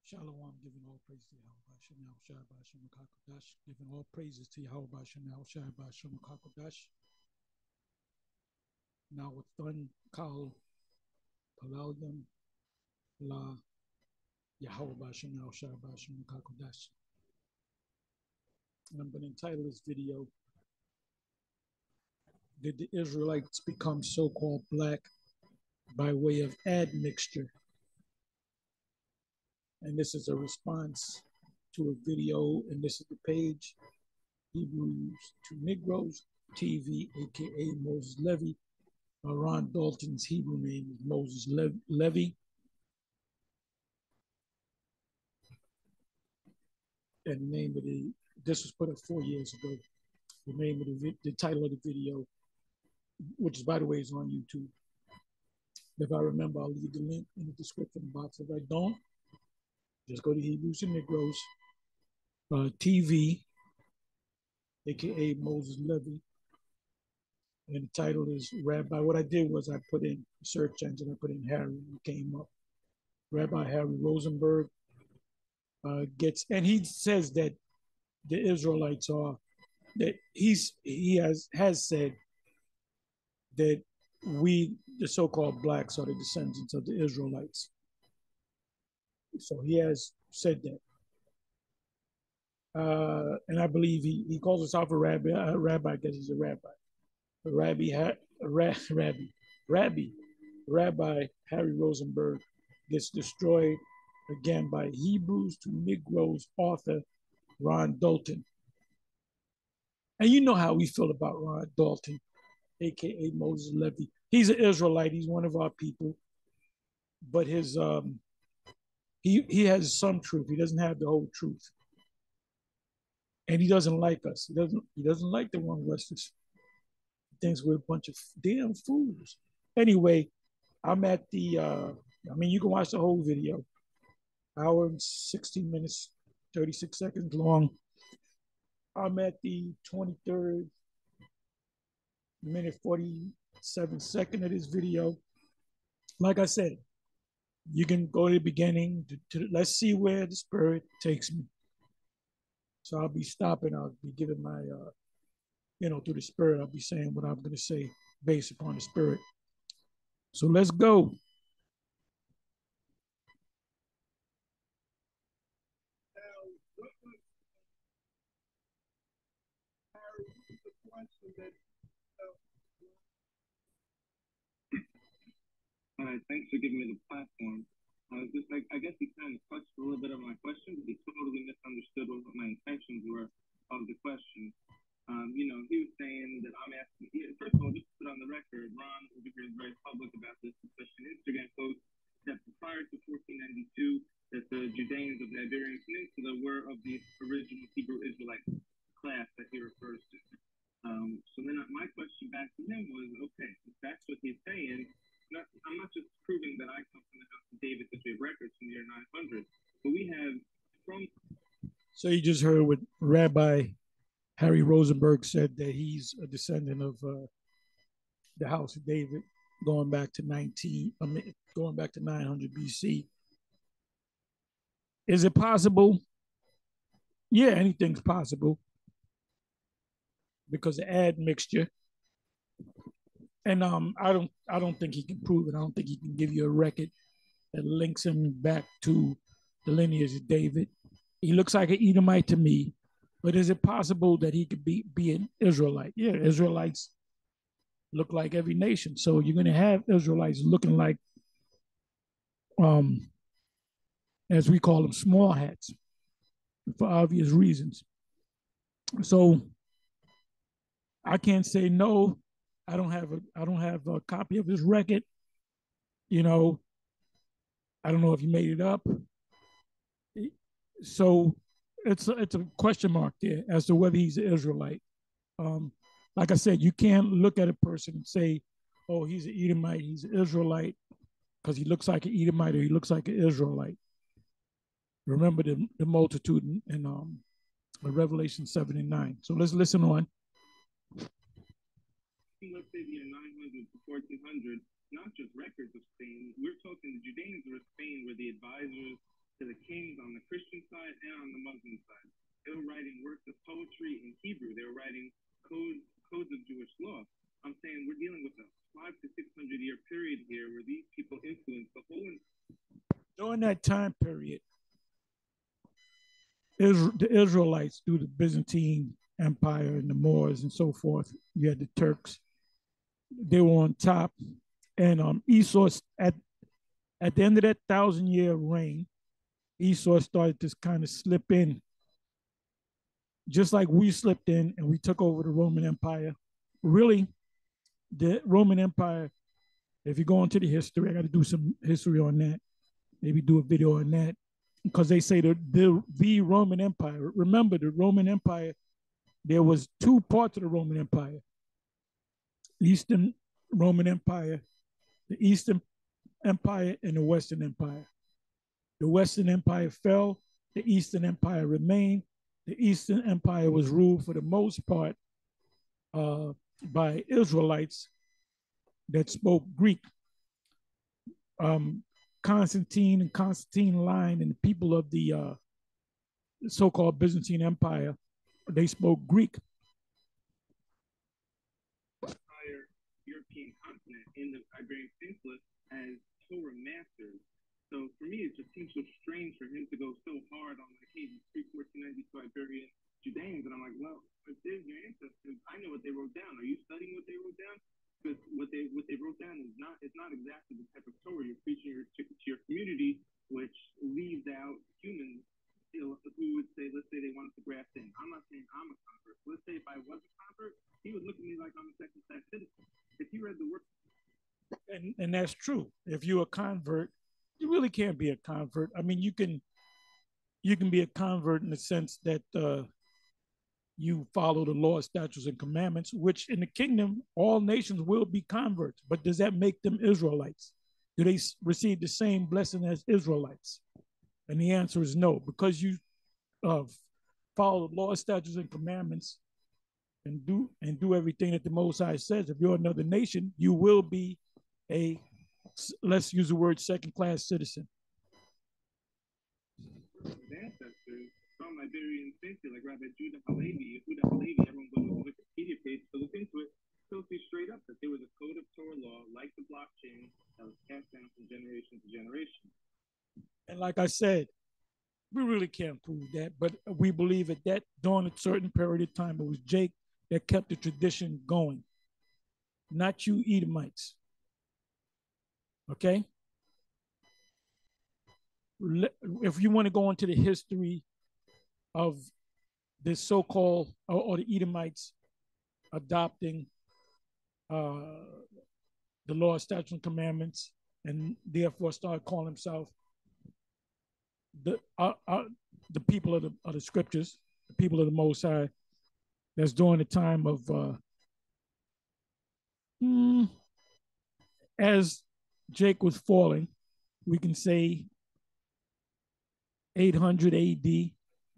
Shalom, giving all praise to Yahweh Shanel Shai Bashim Kakodash, giving all praises to Yahweh Shanel Shai Bashim Kakodash. Now it's done, Kal Palalim La Yahweh Shanel Shai Bashim Kakodash. And I'm going to entitle this video, Did the Israelites become so-called black by way of admixture? And this is a response to a video, and this is the page, Hebrews to Negroes TV, aka Moses Levy. Ron Dalton's Hebrew name is Moses Levy. And the name of this was put up 4 years ago. The name of the title of the video, which by the way is on YouTube. If I remember, I'll leave the link in the description box. If I don't, just go to Hebrews and Negroes TV, aka Moses Levy. And the title is Rabbi. What I did was I put in search engine, I put in Harry, and it came up. Rabbi Harry Rosenberg and he says that the Israelites are, that he has said that we, the so-called blacks, are the descendants of the Israelites. So he has said that. And I believe he calls himself a rabbi because he's a rabbi. Rabbi Harry Rosenberg gets destroyed again by Hebrews to Negroes author Ron Dalton. And you know how we feel about Ron Dalton, aka Moses Levy. He's an Israelite. He's one of our people, but his he has some truth. He doesn't have the whole truth, and he doesn't like us. He doesn't like the one Westers. He thinks we're a bunch of damn fools. Anyway, I'm at the. I mean, you can watch the whole video. Hour and 16 minutes, 36 seconds long. I'm at the 23rd minute, 47 second of this video. Like I said, you can go to the beginning. Let's see where the Spirit takes me. So I'll be stopping. I'll be giving my, through the Spirit, I'll be saying what I'm going to say based upon the Spirit. So let's go. All right, thanks for giving me the platform. I guess he kind of touched a little bit of my question, but he totally misunderstood what my intentions were of the question. He was saying that I'm asking, first of all, just to put on the record, Ron over here is very public about this, especially in Instagram posts, that prior to 1492, that the Judeans of the Iberian Peninsula were of the original Hebrew Israelite class that he refers to. So then my question back to him was, okay, if that's what he's saying, I'm not just proving that I come from the house of David, which we have records from the year 900, but we have from. So you just heard what Rabbi Harry Rosenberg said, that he's a descendant of the house of David, going back to 900 BC. Is it possible? Yeah, anything's possible because of admixture. And I don't think he can prove it. I don't think he can give you a record that links him back to the lineage of David. He looks like an Edomite to me, but is it possible that he could be an Israelite? Yeah, Israelites look like every nation. So you're going to have Israelites looking like, as we call them, small hats, for obvious reasons. So I can't say no. I don't have a copy of his record. I don't know if he made it up. So it's a question mark there as to whether he's an Israelite. Like I said, you can't look at a person and say, oh, he's an Edomite, he's an Israelite, because he looks like an Edomite or he looks like an Israelite. Remember the multitude in Revelation 7 and 9. So let's listen on. Let's say the year 900 to 1400, not just records of Spain. We're talking the Judeans of Spain were the advisors to the kings on the Christian side and on the Muslim side. They were writing works of poetry in Hebrew. They were writing codes of Jewish law. I'm saying we're dealing with a 500 to 600 year period here where these people influence the whole. During that time period, the Israelites, through the Byzantine Empire and the Moors and so forth, you had the Turks. They were on top, and Esau at the end of that 1,000 year reign, Esau started to kind of slip in, just like we slipped in and we took over the Roman Empire. Really, the Roman Empire, if you go into the history, I got to do some history on that, maybe do a video on that, because they say the Roman Empire. Remember, the Roman Empire, there was two parts of the Roman Empire: Eastern Roman Empire, the Eastern Empire, and the Western Empire. The Western Empire fell, the Eastern Empire remained. The Eastern Empire was ruled for the most part by Israelites that spoke Greek. Constantine and Constantine line and the people of the so-called Byzantine Empire, they spoke Greek. Entire European continent in the Iberian Peninsula as Torah masters. So for me, it just seems so strange for him to go so hard on like, hey, these pre-1492 Iberian Judeans, and I'm like, well, if there's your ancestors, I know what they wrote down. Are you studying what they wrote down? Because what they wrote down is not exactly the type of Torah you're preaching to your community, which leaves out humans. You know, who would say, let's say they wanted to graft in. I'm not saying I'm a convert. Let's say if I was a convert, he would look at me like I'm a second class citizen. If he read the work, and that's true. If you're a convert, you really can't be a convert. I mean, you can be a convert in the sense that you follow the law, statutes, and commandments, which in the kingdom, all nations will be converts. But does that make them Israelites? Do they receive the same blessing as Israelites? And the answer is no, because you uh, follow the law, statutes, and commandments, and do everything that the Most High says. If you're another nation, you will be a, let's use the word, second class citizen. Ancestors from Iberian Peninsula, like Rabbi Judah Halevi, everyone go to the Wikipedia page to look into it, tells you straight up that there was a code of Torah law, like the blockchain, that was passed down from generation to generation. And like I said, we really can't prove that, but we believe that during a certain period of time, it was Jake that kept the tradition going, not you Edomites. Okay? If you want to go into the history of this so-called or the Edomites adopting the law, statutes, and commandments, and therefore started calling themselves the people of the scriptures, the people of the Most High. That's during the time of as Jake was falling, we can say 800 AD,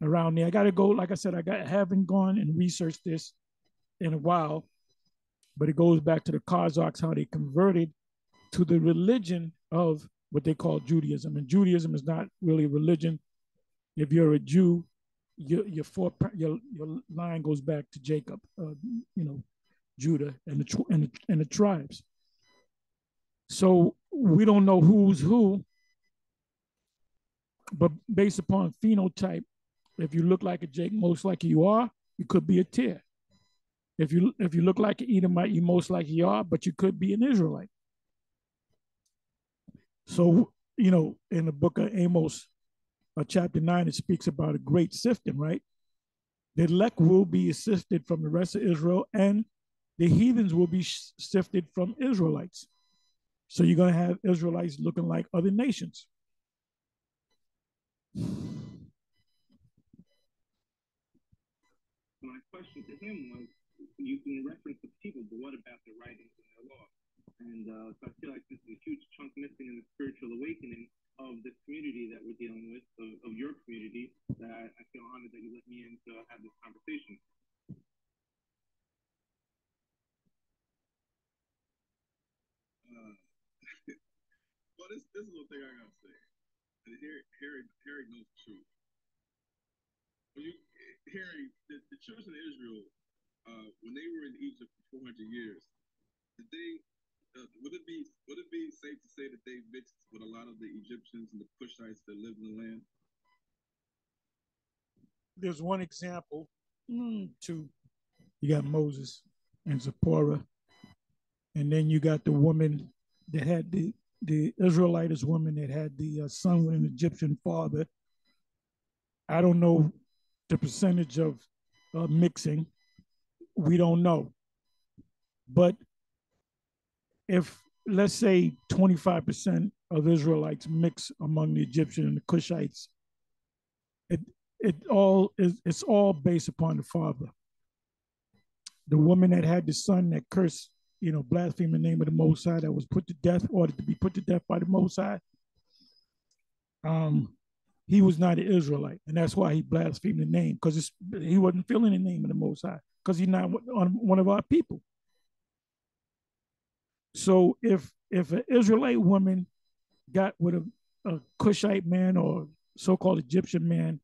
around there. I got to go, like I said, haven't gone and researched this in a while, but it goes back to the Kazakhs, how they converted to the religion of what they call Judaism. And Judaism is not really a religion. If you're a Jew, your line goes back to Jacob, Judah and the tribes. So we don't know who's who, but based upon phenotype, if you look like a Jake, most likely you are. You could be a Tyr. If you look like an Edomite, you most likely are, but you could be an Israelite. So in the book of Amos, chapter 9, it speaks about a great sifting, right? The elect will be sifted from the rest of Israel, and the heathens will be sifted from Israelites. So you're going to have Israelites looking like other nations. My question to him was, you can reference the people, but what about the writings and their law? And so I feel like this is a huge chunk missing in the spiritual awakening of this community that we're dealing with, of your community, that I feel honored that you let me in to have this conversation. Well, this is the thing I gotta say. And Harry knows the truth. When you, Harry, the children of Israel, when they were in Egypt for 400 years, did they? Would it be safe to say that they mixed with a lot of the Egyptians and the Cushites that lived in the land? There's one example. Two. You got Moses and Zipporah, and then you got the woman that had the Israelite woman that had the son with an Egyptian father. I don't know the percentage of mixing. We don't know, but if let's say 25% of Israelites mix among the Egyptian and the Cushites, it it's all based upon the father. The woman that had the son that cursed, blasphemed the name of the Most High, that was put to death, ordered to be put to death by the Most High. He was not an Israelite, and that's why he blasphemed the name, because he wasn't feeling the name of the Most High, because he's not one of our people. So if an Israelite woman got with a Cushite man or so-called Egyptian man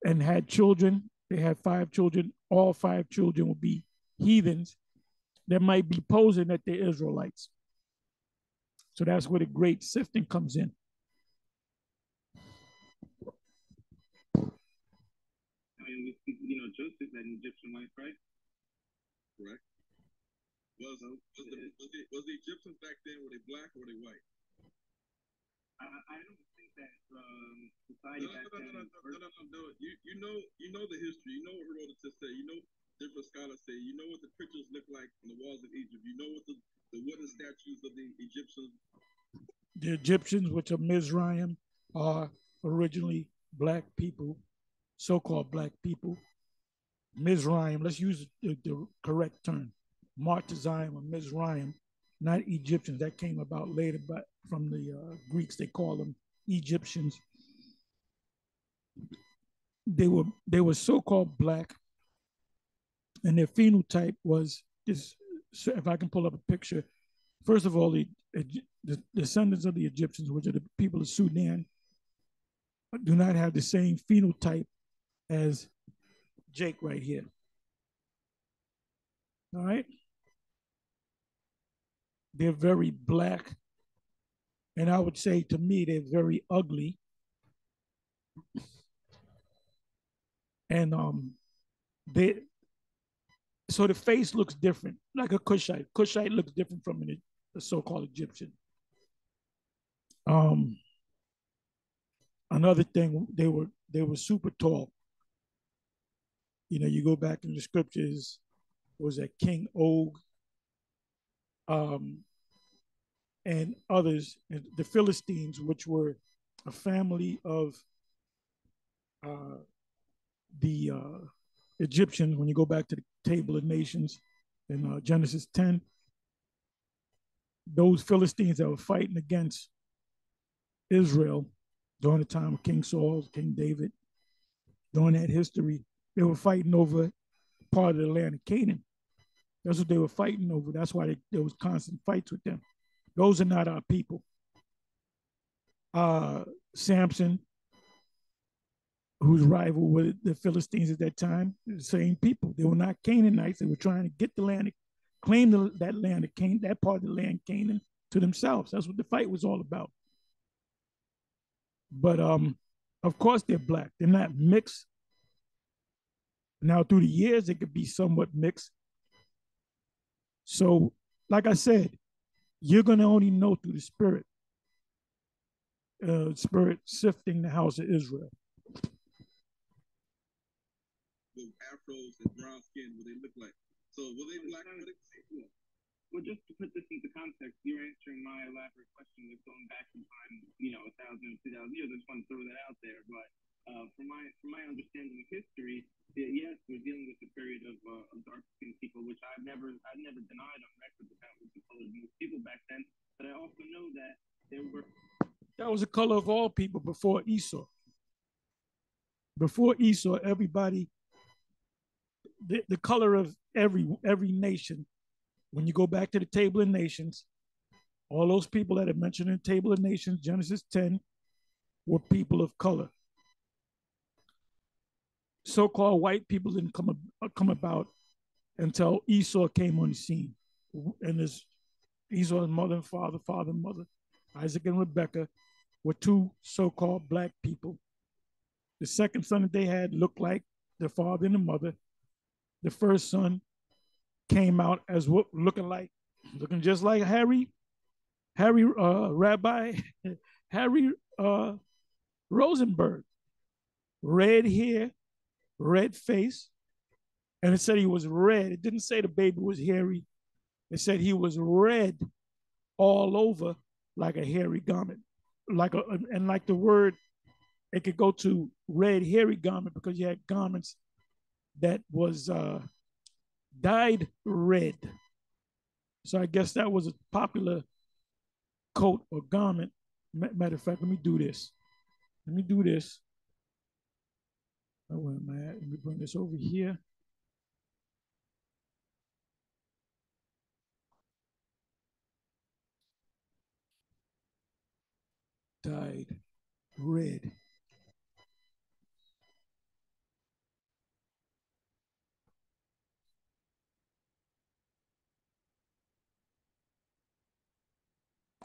and had children, they had 5 children, all 5 children would be heathens that might be posing that they're Israelites. So that's where the great sifting comes in. I mean, Joseph had an Egyptian wife, right? Correct. Was the Egyptians back then, were they black or were they white? I don't think that society back then. No. You know the history. You know what Herodotus said. You know different scholars say. You know what the pictures look like on the walls of Egypt. You know what the wooden statues of the Egyptians. The Egyptians, which are Mizraim, are originally black people, so-called black people. Mizraim, let's use the correct term. Martezim or Mizraim, not Egyptians. That came about later, but from the Greeks, they call them Egyptians. They were so-called black, and their phenotype was this. If I can pull up a picture, first of all, the descendants of the Egyptians, which are the people of Sudan, do not have the same phenotype as Jake right here. All right. They're very black. And I would say, to me, they're very ugly. And so the face looks different, like a Cushite. Cushite looks different from a so-called Egyptian. Another thing, they were super tall. You go back in the scriptures, was that King Og, and others, the Philistines, which were a family of the Egyptians. When you go back to the Table of Nations in Genesis 10, those Philistines that were fighting against Israel during the time of King Saul, King David, during that history, they were fighting over part of the land of Canaan. That's what they were fighting over. That's why there was constant fights with them. Those are not our people. Samson, whose rival with the Philistines at that time, the same people. They were not Canaanites. They were trying to get the land, claim that land of Canaan, that part of the land, Canaan, to themselves. That's what the fight was all about. But of course they're black. They're not mixed. Now through the years, it could be somewhat mixed. So, like I said, you're going to only know through the spirit sifting the house of Israel. With afros and brown skin, what they look like. So will they black? Well, just to put this into context, you're answering my elaborate question that's going back in time, 1,000, 2,000 years. I just want to throw that out there. But from my understanding of history, yes, we're dealing with a period of dark-skinned people, which I've never denied on record that that was the color of most people back then. But I also know that there were. That was the color of all people before Esau. Before Esau, everybody, the color of every nation. When you go back to the Table of Nations, all those people that are mentioned in the Table of Nations, Genesis 10, were people of color. So-called white people didn't come about until Esau came on the scene, and his Esau's mother and father and mother, Isaac and Rebekah, were two so-called black people. The second son that they had looked like their father and the mother. The first son came out as looking just like Rabbi Harry Rosenberg, red hair, red face, and it said he was red. It didn't say the baby was hairy. It said he was red all over like a hairy garment, like the word. It could go to red hairy garment because you had garments that was dyed red. So I guess that was a popular coat or garment. Matter of fact, let me do this. Let me do this. Oh, where am I at? Let me bring this over here. Dyed red.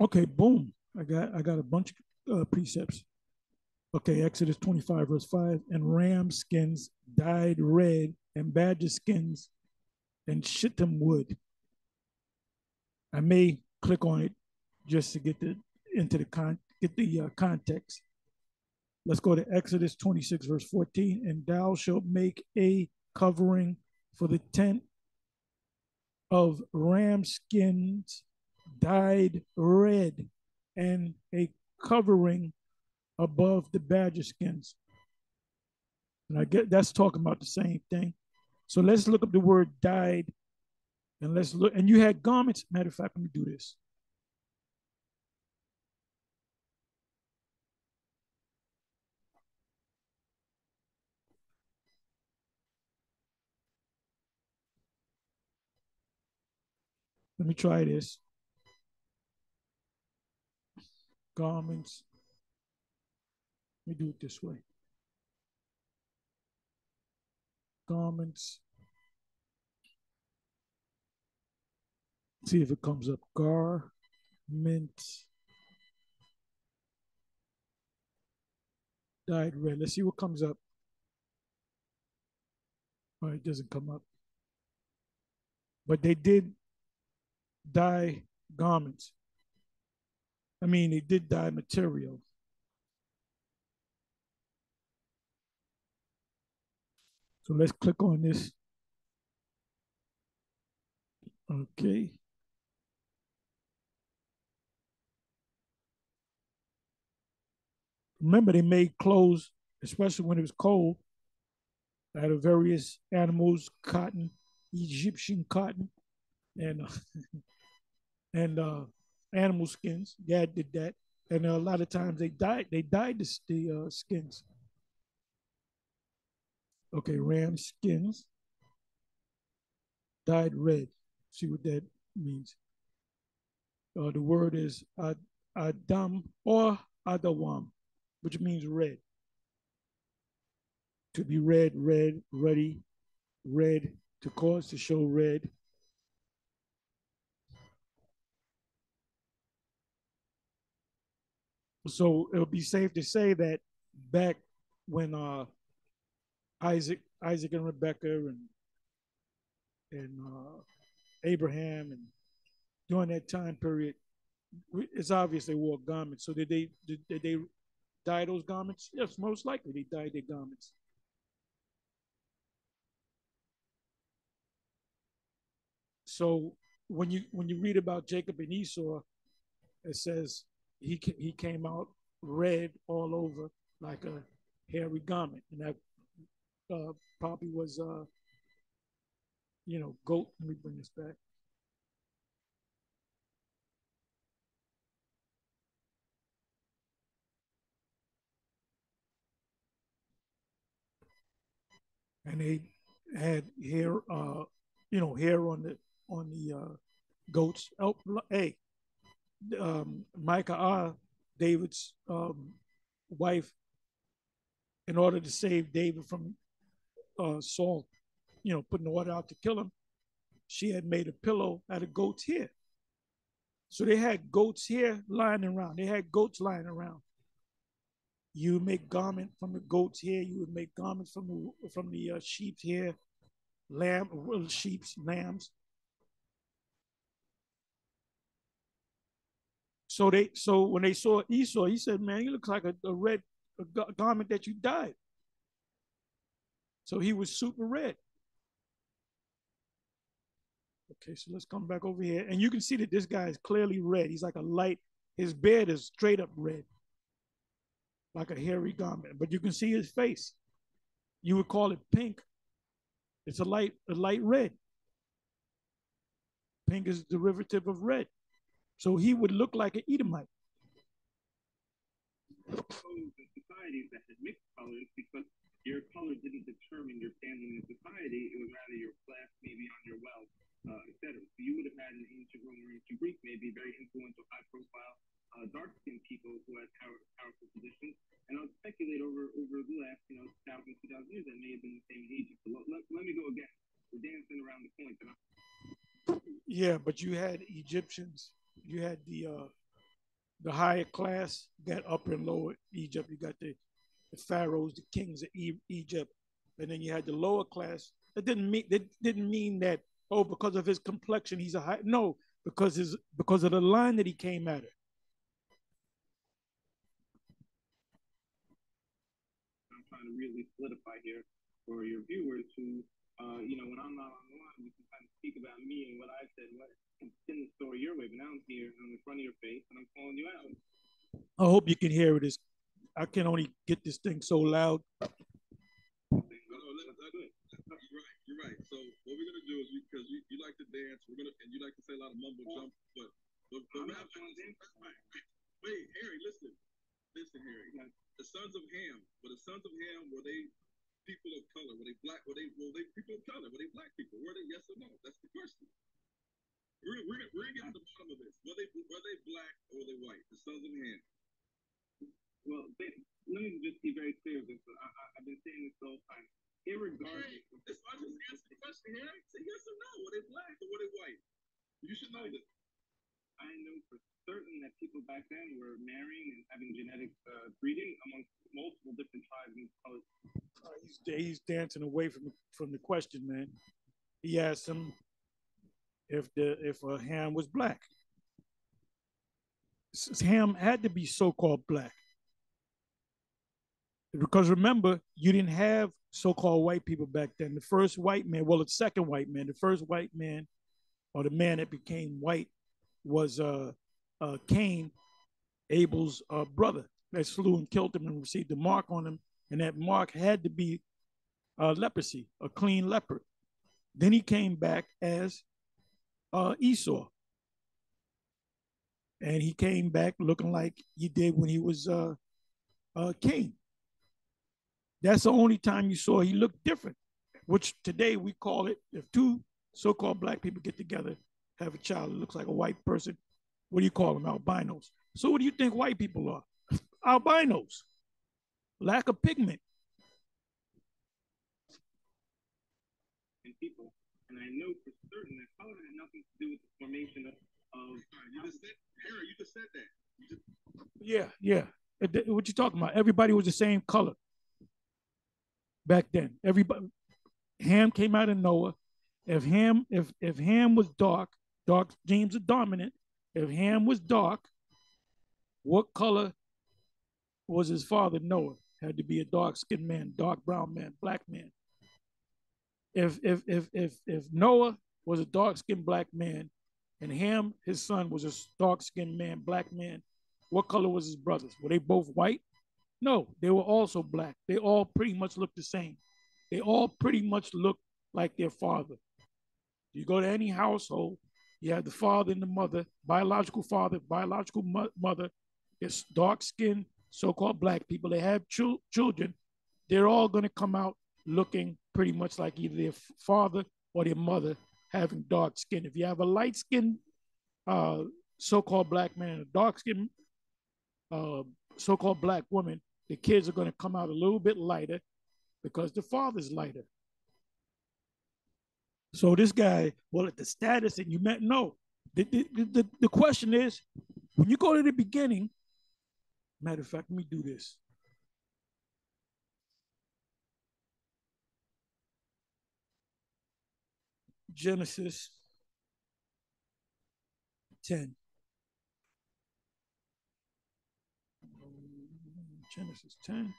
Okay, boom. I got a bunch of precepts. Okay, Exodus 25, verse 5. And ram skins dyed red, and badger skins and shittim wood. I may click on it just to get the context. Let's go to Exodus 26, verse 14. And thou shalt make a covering for the tent of ram skins dyed red, and a covering above the badger skins. And I get that's talking about the same thing. So let's look up the word dyed, and let's look. And you had garments. Matter of fact, let me do this. Let me try this. Garments. Let me do it this way. Garments. See if it comes up. Garment. Dyed red. Let's see what comes up. Oh, it doesn't come up. But they did dye garments. I mean, they did dye material. So let's click on this. Okay. Remember, they made clothes, especially when it was cold, out of various animals, cotton, Egyptian cotton, and and animal skins. Dad did that, and a lot of times they dyed the skins. Okay, ram skins dyed red. See what that means. The word is adam or adawam, which means red. To be red, red, ruddy, red, to cause to show red. So it would be safe to say that back when Isaac and Rebecca and Abraham, and during that time period, it's obvious they wore garments. So did they dye those garments? Yes, most likely they dyed their garments. So when you read about Jacob and Esau, it says he came out red all over like a hairy garment, and that probably was goat. Let me bring this back. And they had hair, hair on the goats. Oh, hey, Micah R. David's wife, in order to save David from Saul, putting the order out to kill him, she had made a pillow out of goat's hair. So they had goat's hair lying around. They had goats lying around. You would make garment from the goat's hair. You would make garments from the sheep's hair, sheep's, lambs. So when they saw Esau, he said, "Man, he looks like a red garment that you dyed." So he was super red. Okay, so let's come back over here. And you can see that this guy is clearly red. He's like a light, his beard is straight up red, like a hairy garment. But you can see his face. You would call it pink. It's a light red. Pink is a derivative of red. So he would look like an Edomite. Societies that had mixed colors because your color didn't determine your standing in society. It was rather your class, maybe on your wealth, etc. So you would have had an ancient Roman or ancient Greek, maybe very influential, high-profile, dark-skinned people who had powerful positions. And I'll speculate over the last, 1,000, 2,000 years that may have been the same in Egypt. But let me go again. We're dancing around the point. Yeah, but you had Egyptians. You had the higher class, you got upper and lower Egypt. You got the pharaohs, the kings of Egypt, and then you had the lower class. That didn't mean that, oh, because of his complexion he's a high. No, because of the line that he came at it. I'm trying to really solidify here for your viewers who, when I'm not on the line, you can kind of speak about me and what I said, what spin the story your way. But now I'm here in front of your face and I'm calling you out. I hope you can hear it. I can only get this thing so loud. You're right. So what we're gonna do is because you like to dance, and you like to say a lot of mumbo jump, but wait, Harry, listen, Harry. The sons of Ham, were they people of color? Were they black? Were they people of color? Were they black people? Were they, yes or no? That's the question. We're gonna get to the bottom of this. Were they black or were they white? The sons of Ham. Well, let me just be very clear with this. I've been saying this the whole time. Irregardless. I just answered the question here. Say yes or no. Were they black or were they white? You should know this. I know for certain that people back then were marrying and having genetic breeding amongst multiple different tribes and colors. He's dancing away from the question, man. He asked him if Ham was black. Ham had to be so-called black. Because remember, you didn't have so-called white people back then. The first white man, well, the second white man, the first white man, or the man that became white, was Cain, Abel's brother, that slew and killed him and received a mark on him, and that mark had to be leprosy, a clean leper. Then he came back as Esau, and he came back looking like he did when he was Cain. That's the only time you saw he looked different, which today we call it, if two so-called black people get together, have a child that looks like a white person, what do you call them? Albinos. So what do you think white people are? Albinos. Lack of pigment. And people, and I know for certain that color had nothing to do with the formation of Harry, you just said that. Yeah. What you talking about? Everybody was the same color back then. Everybody. Ham came out of Noah. If Ham was dark genes are dominant. If Ham was dark, what color was his father? Noah had to be a dark-skinned man, dark brown man, black man. If Noah was a dark-skinned black man, and Ham, his son, was a dark-skinned man, black man, what color was his brothers? Were they both white? No, they were also black. They all pretty much looked the same. They all pretty much looked like their father. You go to any household, you have the father and the mother, biological father, biological mother. It's dark-skinned, so-called black people. They have children. They're all going to come out looking pretty much like either their father or their mother having dark skin. If you have a light-skinned so-called black man and a dark-skinned so-called black woman, the kids are going to come out a little bit lighter because the father's lighter. So this guy, well, at the status and you met, no. The question is, when you go to the beginning, matter of fact, let me do this. Genesis 10. Genesis 10.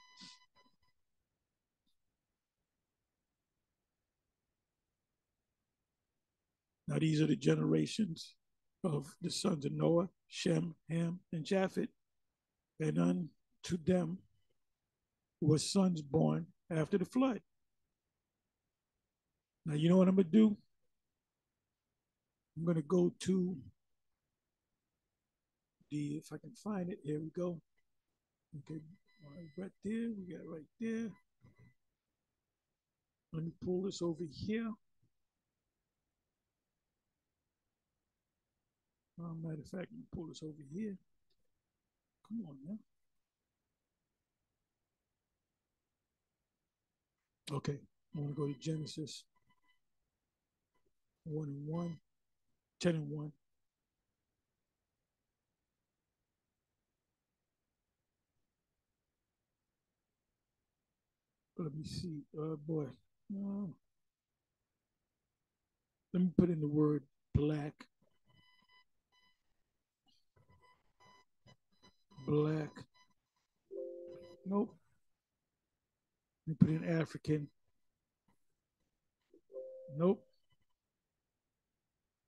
Now these are the generations of the sons of Noah, Shem, Ham, and Japheth. And unto them were sons born after the flood. Now you know what I'm going to do? I'm going to go to if I can find it, here we go. Okay, right there, we got right there. Let me pull this over here. Matter of fact, let me pull this over here. Come on now. Okay, I'm going to go to Genesis 1 and 1, 10 and 1. Let me see. Boy. Let me put in the word black. Black. Nope. Let me put in African. Nope.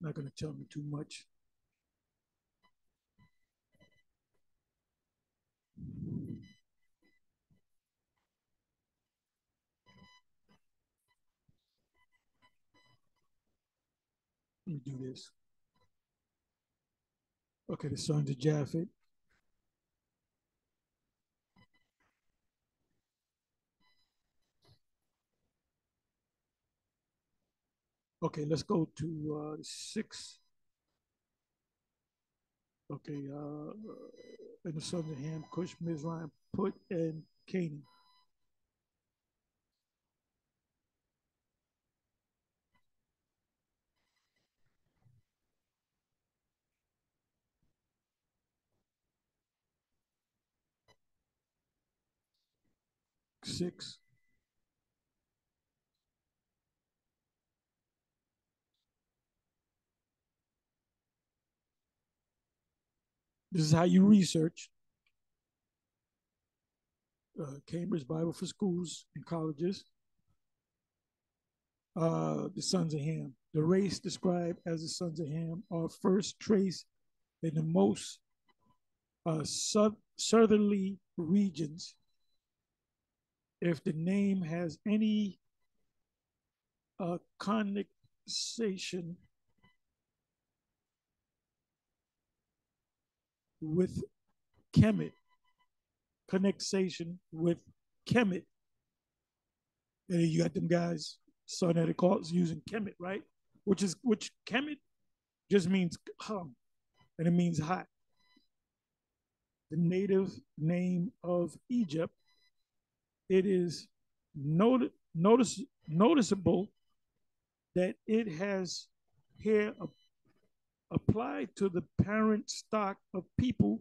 Not going to tell me too much. Let me do this. Okay, the sons of Japheth. Okay, let's go to 6. Okay, and the sons of Ham, Cush, Mizraim, Put, and Canaan. Six. This is how you research. Cambridge Bible for Schools and Colleges. The sons of Ham. The race described as the sons of Ham are first traced in the most southerly regions. If the name has any connection with Kemet, and you got them guys, son that it calls using Kemet, right? Which Kemet just means hum, and it means hot. The native name of Egypt, it is noticeable that it has here applied to the parent stock of people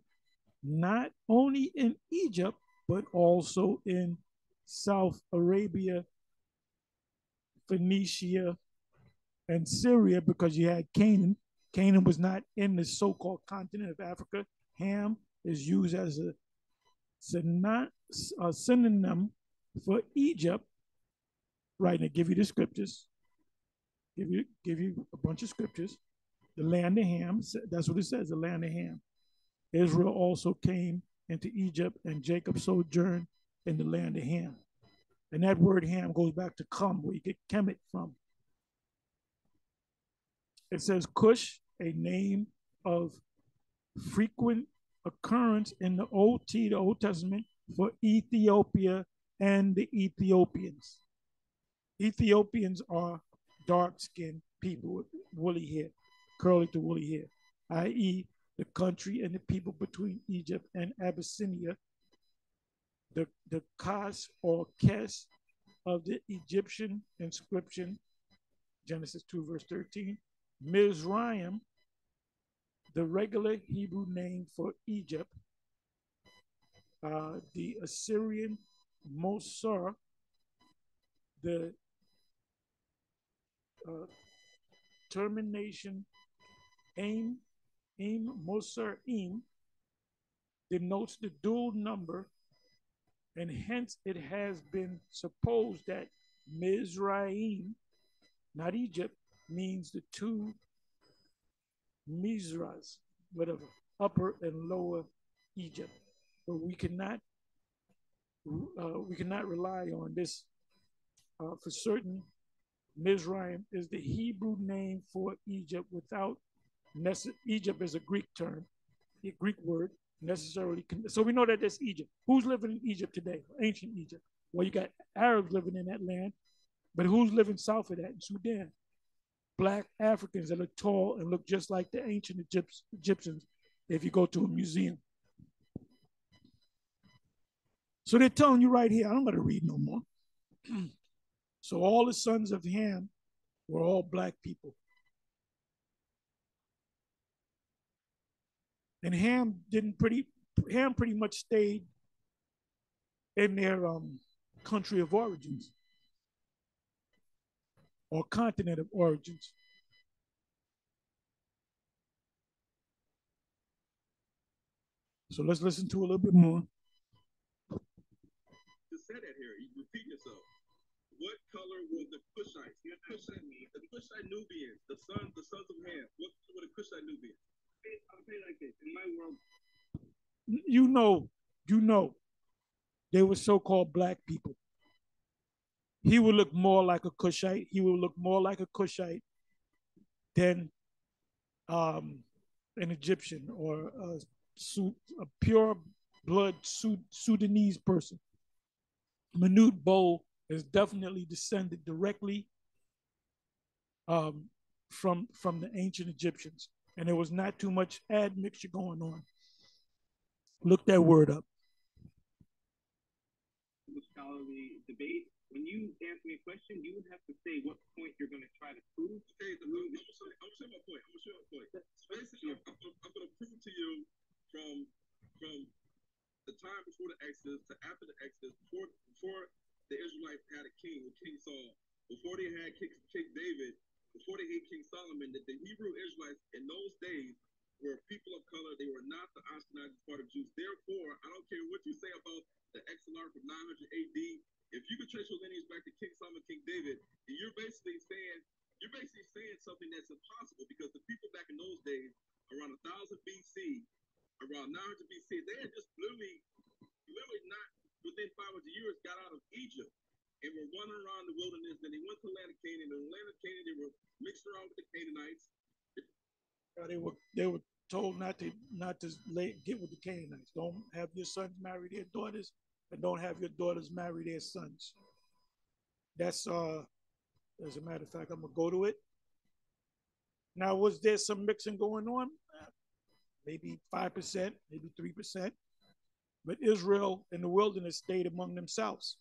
not only in Egypt, but also in South Arabia, Phoenicia, and Syria, because you had Canaan. Canaan was not in the so-called continent of Africa. Ham is used as a synonym for Egypt. Right, and I give you the scriptures. Give you a bunch of scriptures. The land of Ham, that's what it says, the land of Ham. Israel also came into Egypt, and Jacob sojourned in the land of Ham. And that word Ham goes back to Cum, where you get Kemet from. It says Cush, a name of frequent occurrence in the Old Testament, for Ethiopia and the Ethiopians. Ethiopians are dark-skinned people with woolly hair, curly to woolly hair, i.e., the country and the people between Egypt and Abyssinia, the kas or kes of the Egyptian inscription, Genesis 2, verse 13. Mizraim, the regular Hebrew name for Egypt. The Assyrian Mosar, the termination aim Mosar im denotes the dual number, and hence it has been supposed that Mizraim, not Egypt, means the two Mizras, whatever, upper and lower Egypt. But we cannot rely on this for certain. Mizraim is the Hebrew name for Egypt without Egypt is a Greek term, a Greek word necessarily. So we know that there's Egypt. Who's living in Egypt today? Ancient Egypt. Well, you got Arabs living in that land, but who's living south of that in Sudan? Black Africans that are tall and look just like the ancient Egyptians if you go to a museum. So they're telling you right here, I don't got to read no more. So all the sons of Ham were all black people. And Ham pretty much stayed in their country of origins or continent of origins. So let's listen to a little bit more. Just say that here. You repeat yourself. What color were the Cushites? The Cushite Nubians, the sons of Ham. What were the Cushite Nubians? I'll say it like this. In my world, you know, they were so-called black people. He would look more like a Cushite. He would look more like a Cushite than an Egyptian or a pure blood Sudanese person. Manute Bol is definitely descended directly from the ancient Egyptians, and there was not too much admixture going on. Look that word up. Scholarly debate. When you ask me a question, you would have to say what point you're going to try to prove. Okay, I'm going to show my point. Basically, I'm going to prove to you from the time before the Exodus to after the Exodus, before the Israelites had a king, King Saul, before they had King David, before they had King Solomon, that the Hebrew Israelites in those days were people of color. They were not the Ashkenazi part of Jews. Therefore, I don't care what you say about the XLR from 900 AD. If you could trace your lineage back to King Solomon, King David, then you're basically saying something that's impossible, because the people back in those days, around 1000 BC, around 900 BC, they had just literally not within 500 years got out of Egypt and were wandering around the wilderness. Then they went to the land of Canaan. In the land of Canaan, they were mixed around with the Canaanites. They were told not to get with the Canaanites. Don't have your sons marry their daughters, and don't have your daughters marry their sons. That's as a matter of fact, I'm gonna go to it. Now, was there some mixing going on? Maybe 5%, maybe 3%. But Israel in the wilderness stayed among themselves.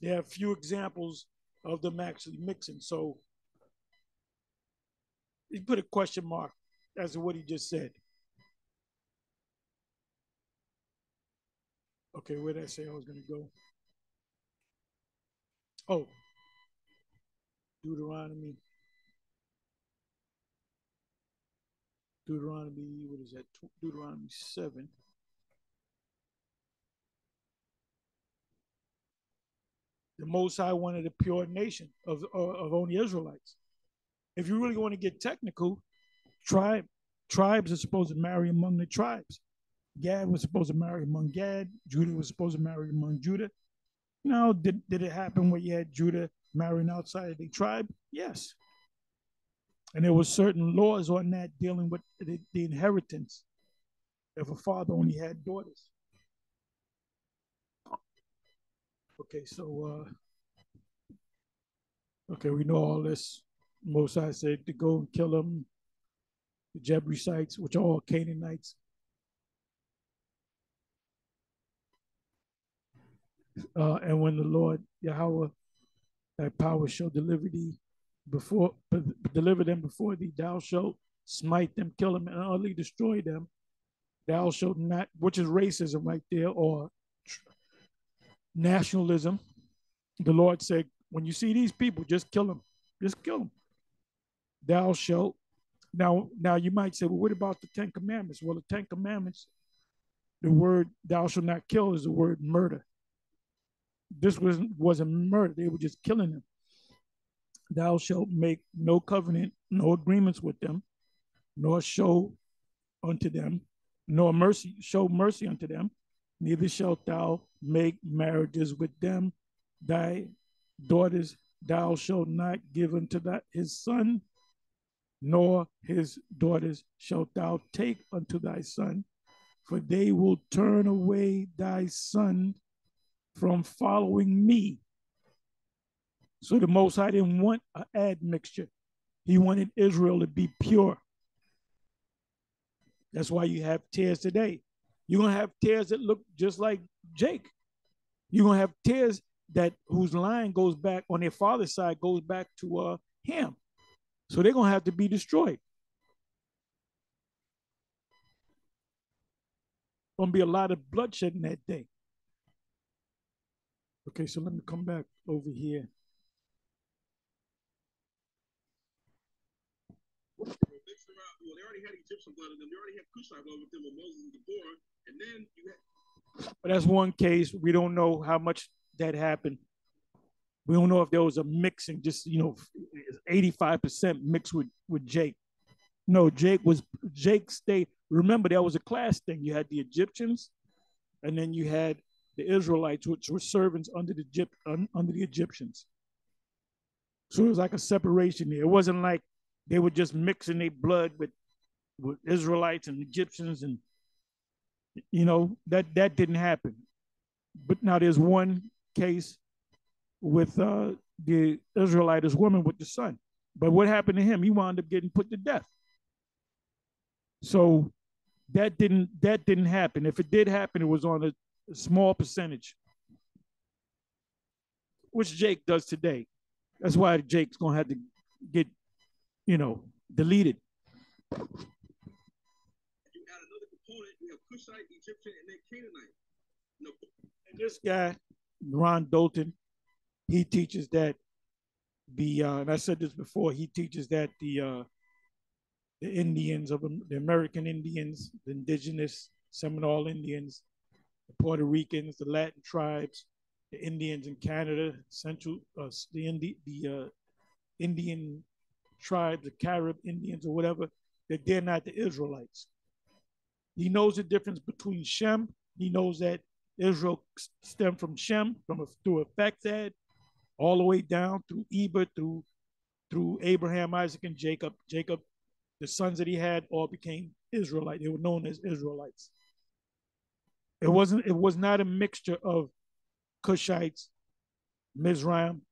There are a few examples of them actually mixing. So he put a question mark as to what he just said. Okay, where did I say I was going to go? Oh, Deuteronomy, what is that? Deuteronomy 7. The Most High wanted a pure nation of only Israelites. If you really want to get technical, tribes are supposed to marry among the tribes. Gad was supposed to marry among Gad. Judah was supposed to marry among Judah. Now, did it happen where you had Judah marrying outside of the tribe? Yes. And there were certain laws on that dealing with the inheritance if a father only had daughters. Okay, so we know all this. Moses said to go and kill them. The Jebusites, which are all Canaanites. And when the Lord Yahweh, thy power shall deliver them before thee, thou shalt smite them, kill them, and utterly destroy them. Thou shalt not, which is racism right there, or nationalism. The Lord said, when you see these people, just kill them. Just kill them. Thou shalt. Now you might say, well, what about the Ten Commandments? Well, the Ten Commandments, the word thou shalt not kill is the word murder. This wasn't murder. They were just killing them. Thou shalt make no covenant, no agreements with them, nor show unto them, nor show mercy unto them. Neither shalt thou make marriages with them. Thy daughters thou shalt not give unto his son, nor his daughters shalt thou take unto thy son, for they will turn away thy son from following me. So the Most High didn't want an admixture. He wanted Israel to be pure. That's why you have tares today. You're going to have tares that look just like Jake. You're going to have tares that whose line goes back on their father's side goes back to Ham. So they're going to have to be destroyed. Going to be a lot of bloodshed in that day. Okay, so let me come back over here. They already had Egyptian blood in them. They already had Cushite blood with them with Moses and Deborah. And then you had. But that's one case. We don't know how much that happened. We don't know if there was a mixing, just 85% mixed with Jake. No, Jake stayed. Remember, there was a class thing. You had the Egyptians, and then you had the Israelites, which were servants under the Egyptians. So it was like a separation there. It wasn't like they were just mixing their blood with Israelites and Egyptians, and that didn't happen. But now there's one case with the Israelite woman with the son. But what happened to him? He wound up getting put to death. So that didn't happen. If it did happen, it was on a small percentage, which Jake does today. That's why Jake's gonna have to get, deleted. You add another component. You have Cushite, Egyptian, and then Canaanite. No. And this guy, Ron Dalton, he teaches that and I said this before, he teaches that the Indians the American Indians, the indigenous Seminole Indians, the Puerto Ricans, the Latin tribes, the Indians in Canada, the Indian tribes, the Carib Indians or whatever, that they're not the Israelites. He knows the difference between Shem. He knows that Israel stemmed from Shem, through a Faxad, all the way down through Eber, through Abraham, Isaac, and Jacob. Jacob, the sons that he had, all became Israelite. They were known as Israelites. It was not a mixture of Cushites, Mizraim.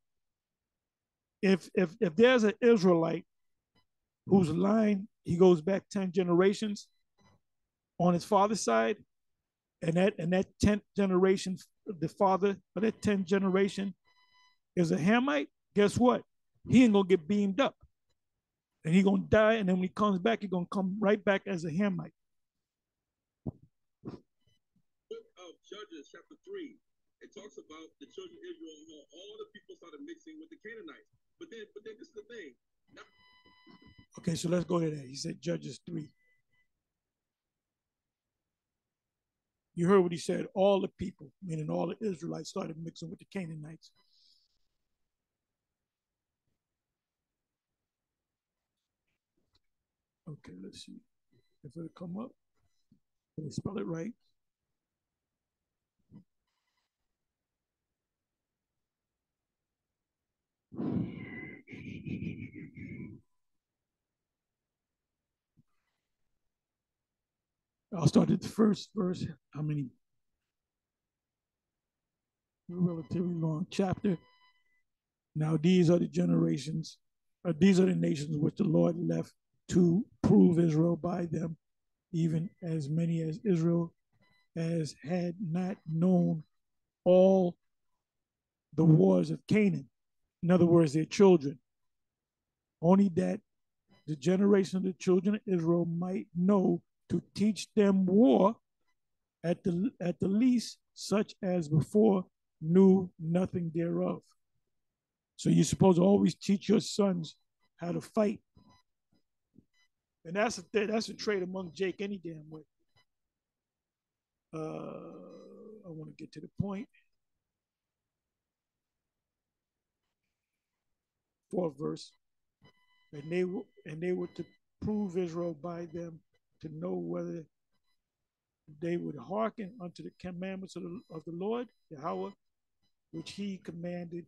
If there's an Israelite whose line he goes back 10 generations on his father's side, and that 10th generation, the father of that 10th generation is a Hamite, guess what? He ain't gonna get beamed up. And he's gonna die, and then when he comes back, he's gonna come right back as a Hamite. Book of Judges, chapter 3, it talks about the children of Israel and how all the people started mixing with the Canaanites. But then this is the thing. Now, okay, so let's go to that. He said Judges 3. You heard what he said. All the people, meaning all the Israelites, started mixing with the Canaanites. Okay, let's see if it'll come up. Can they spell it right? I'll start at the first verse. How many? A relatively long chapter. Now these are the generations, these are the nations which the Lord left to prove Israel by them, even as many as Israel as had not known all the wars of Canaan. In other words, their children. Only that the generation of the children of Israel might know to teach them war at the least, such as before knew nothing thereof. So you're supposed to always teach your sons how to fight. And that's a trait among Jake any damn way. I want to get to the point. Fourth verse. And they were to prove Israel by them to know whether they would hearken unto the commandments of the Lord, Yahweh, which he commanded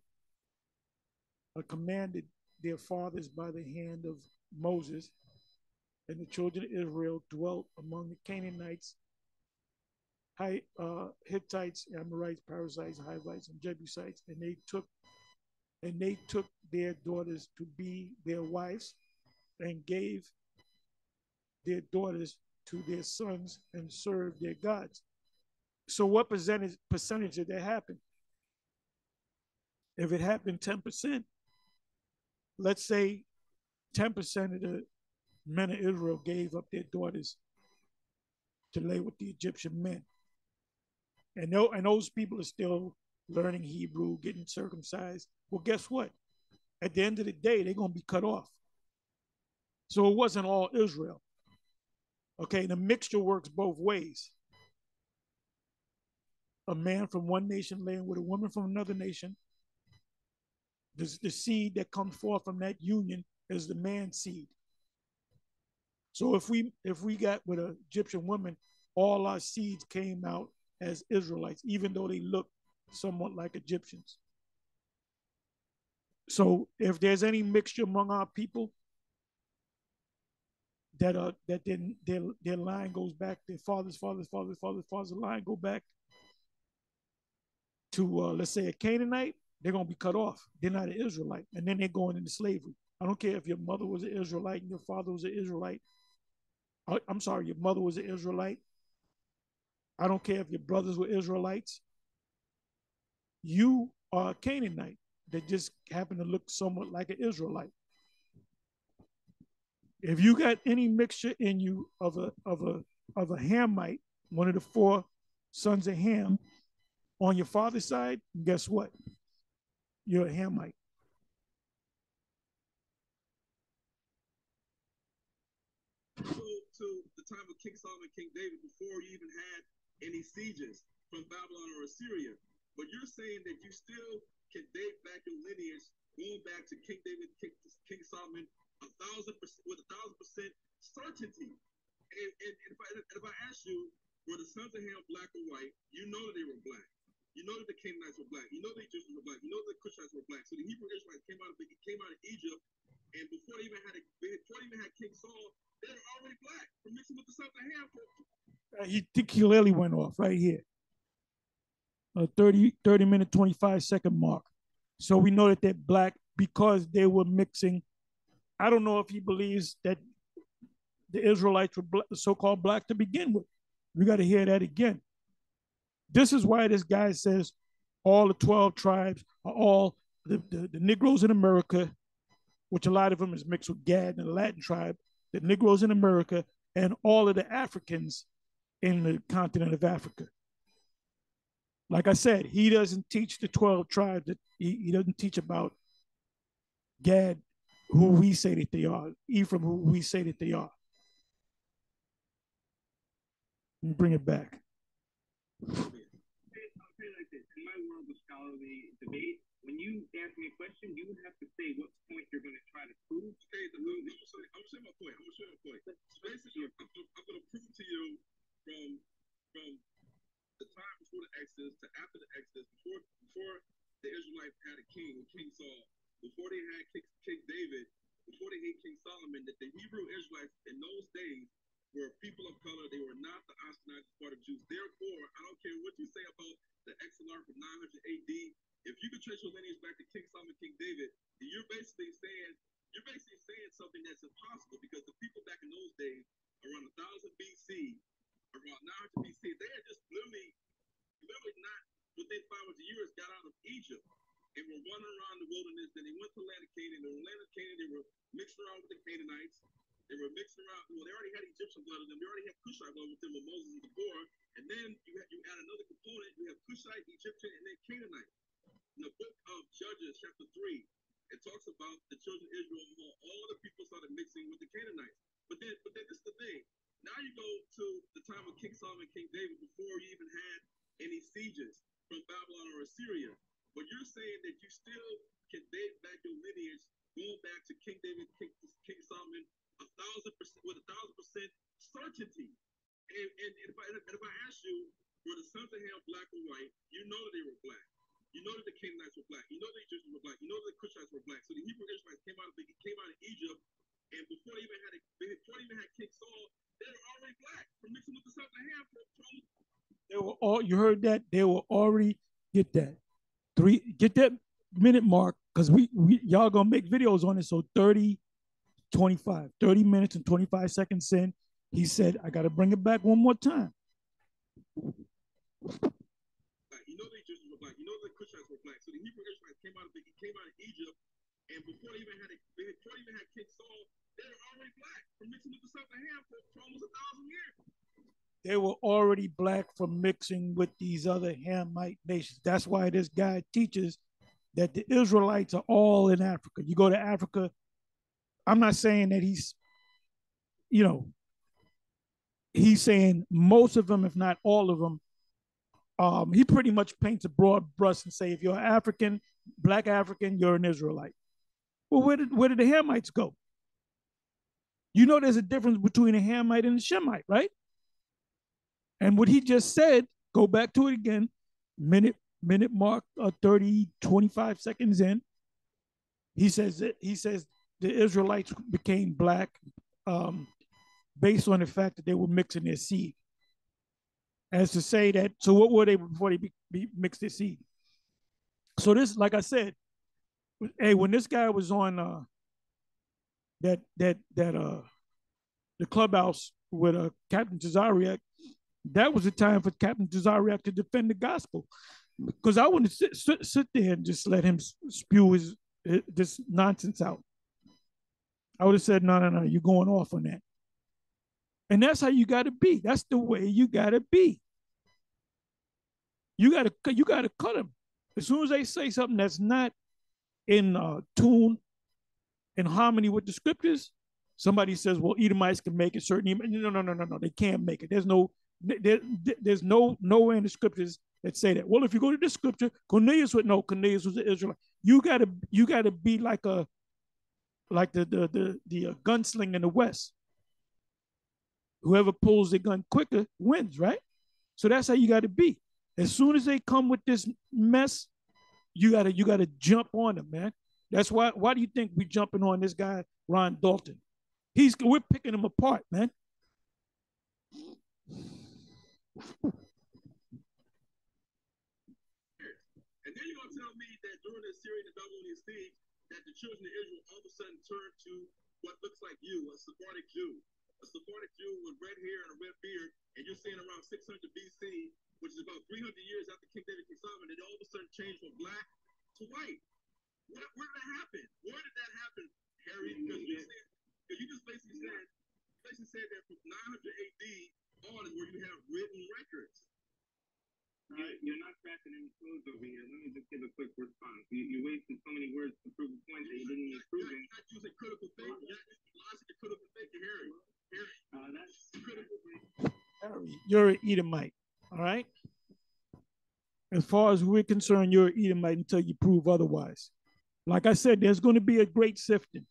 their fathers by the hand of Moses. And the children of Israel dwelt among the Canaanites, Hittites, Amorites, Perizzites, Hivites, and Jebusites, and they took their daughters to be their wives, and gave their daughters to their sons, and served their gods. So, what percentage did that happen? If it happened 10%, let's say 10% of the men of Israel gave up their daughters to lay with the Egyptian men. And those people are still learning Hebrew, getting circumcised. Well, guess what? At the end of the day, they're going to be cut off. So it wasn't all Israel. Okay, the mixture works both ways. A man from one nation laying with a woman from another nation. The seed that comes forth from that union is the man's seed. So if we got with an Egyptian woman, all our seeds came out as Israelites, even though they look somewhat like Egyptians. So if there's any mixture among our people, that their line goes back, their father's line go back to let's say a Canaanite, they're gonna be cut off. They're not an Israelite, and then they're going into slavery. I don't care if your mother was an Israelite and your father was an Israelite. I'm sorry, your mother was an Israelite. I don't care if your brothers were Israelites. You are a Canaanite that just happen to look somewhat like an Israelite. If you got any mixture in you of a Hamite, one of the four sons of Ham, on your father's side, guess what? You're a Hamite. To the time of King Solomon, King David, before you even had any sieges from Babylon or Assyria. But you're saying that you still can date back your lineage, going back to King David, King Solomon, 1,000% with 1,000% certainty. And if I ask you, were the sons of Ham black or white? You know that they were black. You know that the Canaanites were black. You know the Egyptians were black. You know that the Cushites were black. So the Hebrew Israelites came out of Egypt, and before they even had King Saul, they were already black from mixing with the sons of Ham. He clearly went off right here. 30 minute, 25-second mark. So we know that they're black because they were mixing. I don't know if he believes that the Israelites were so-called black to begin with. We got to hear that again. This is why this guy says all the 12 tribes are all the Negroes in America, which a lot of them is mixed with Gad and the Latin tribe, the Negroes in America, and all of the Africans in the continent of Africa. Like I said, he doesn't teach the 12 tribes. He doesn't teach about Gad, who we say that they are, Ephraim, who we say that they are. Bring it back. In my world of scholarly debate, when you ask me a question, you would have to say what point you're going to try to prove. Okay, I'm going to show my point. So basically, I'm going to prove to you from the time before the Exodus to after the Exodus, before the Israelites had a king, King Saul, before they had King David, before they had King Solomon, that the Hebrew Israelites in those days were people of color. They were not the Ashkenazi part of Jews. Therefore, I don't care what you say about the XLR from 900 AD. If you could trace your lineage back to King Solomon, King David, then you're basically saying something that's impossible, because the people back in those days, around 1000 BC, around 900 BC, they had just literally not within 500 years got out of Egypt. and were wandering around the wilderness. Then they went to the land of Canaan. In the land of Canaan, they were mixed around with the Canaanites. They were mixed around. Well, they already had Egyptian blood in them. They already had Cushite blood with them with Moses and Deborah. And then you add another component. You have Cushite, Egyptian, and then Canaanite. In the book of Judges, chapter 3, it talks about the children of Israel and how all the people started mixing with the Canaanites. But then this is the thing. Now you go to the time of King Solomon and King David before you even had any sieges from Babylon or Assyria. But you're saying that you still can date back your lineage going back to King David, King Solomon, 1,000% with 1,000% certainty. And if I ask you, were the sons of Ham black or white? You know that they were black. You know that the Canaanites were black. You know that the Egyptians were black. You know that the Cushites were black. So the Hebrew Israelites came out of Egypt, and before they even had King Saul, they were already black from mixing with the sons of Ham. They were all. You heard that? They were already get that minute mark because we y'all gonna make videos on it. So 30 minutes and 25 seconds in, he said, "I got to bring it back one more time." You know the Egyptians were black. You know the Cushites were black. So the Hebrew Israelites came out of Egypt, and before they even had King Saul, they were already black from mixing with the sons of Ham for almost 1,000 years. They were already black from mixing with these other Hamite nations. That's why this guy teaches that the Israelites are all in Africa. You go to Africa, I'm not saying that he's saying most of them, if not all of them. He pretty much paints a broad brush and say, if you're African, black African, you're an Israelite. Well, where did the Hamites go? You know, there's a difference between a Hamite and a Shemite, right? And what he just said, go back to it again, minute mark 30, 25 seconds in. He says the Israelites became black based on the fact that they were mixing their seed. As to say that, so what were they before they mixed their seed? So this, like I said, hey, when this guy was on the clubhouse with Captain Tazariak, that was the time for Captain Tazariak to defend the gospel, because I wouldn't sit there and just let him spew this nonsense out. I would have said, no, you're going off on that. And that's how you got to be. That's the way you got to be. You got to cut them. As soon as they say something that's not in tune, in harmony with the scriptures, somebody says, well, Edomites can make it. Certain no, they can't make it. There's nowhere in the scriptures that say that. Well, if you go to this scripture, Cornelius was an Israelite. You gotta be like the gunslinger in the West. Whoever pulls the gun quicker wins, right? So that's how you got to be. As soon as they come with this mess, you gotta jump on them, man. That's why. Why do you think we jumping on this guy, Ron Dalton? We're picking him apart, man. And then you're gonna tell me that during the Syrian and Babylonian siege, that the children of Israel all of a sudden turned to what looks like you, a Sephardic Jew with red hair and a red beard, and you're saying around 600 BC, which is about 300 years after King David, King Solomon, and all of a sudden changed from black to white. Where did that happen? Where did that happen, Harry? Because you just basically said that from 900 AD on is where you have written records. You're not cracking any codes over here. Let me just give a quick response. You wasted so many words to prove a point that you didn't even prove. You're not using critical thinking. You're not using logic and critical thinking, Harry. That's critical thinking. Harry, you're an Edomite, all right? As far as we're concerned, you're an Edomite until you prove otherwise. Like I said, there's going to be a great sifting,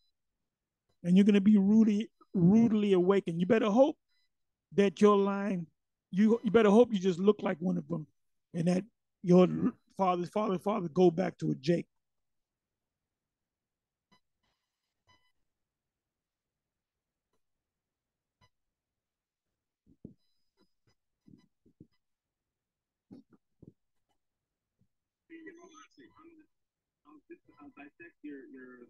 and you're going to be rudely awakened. You better hope that your line, you better hope you just look like one of them, and that your father go back to a Jake. I'll dissect your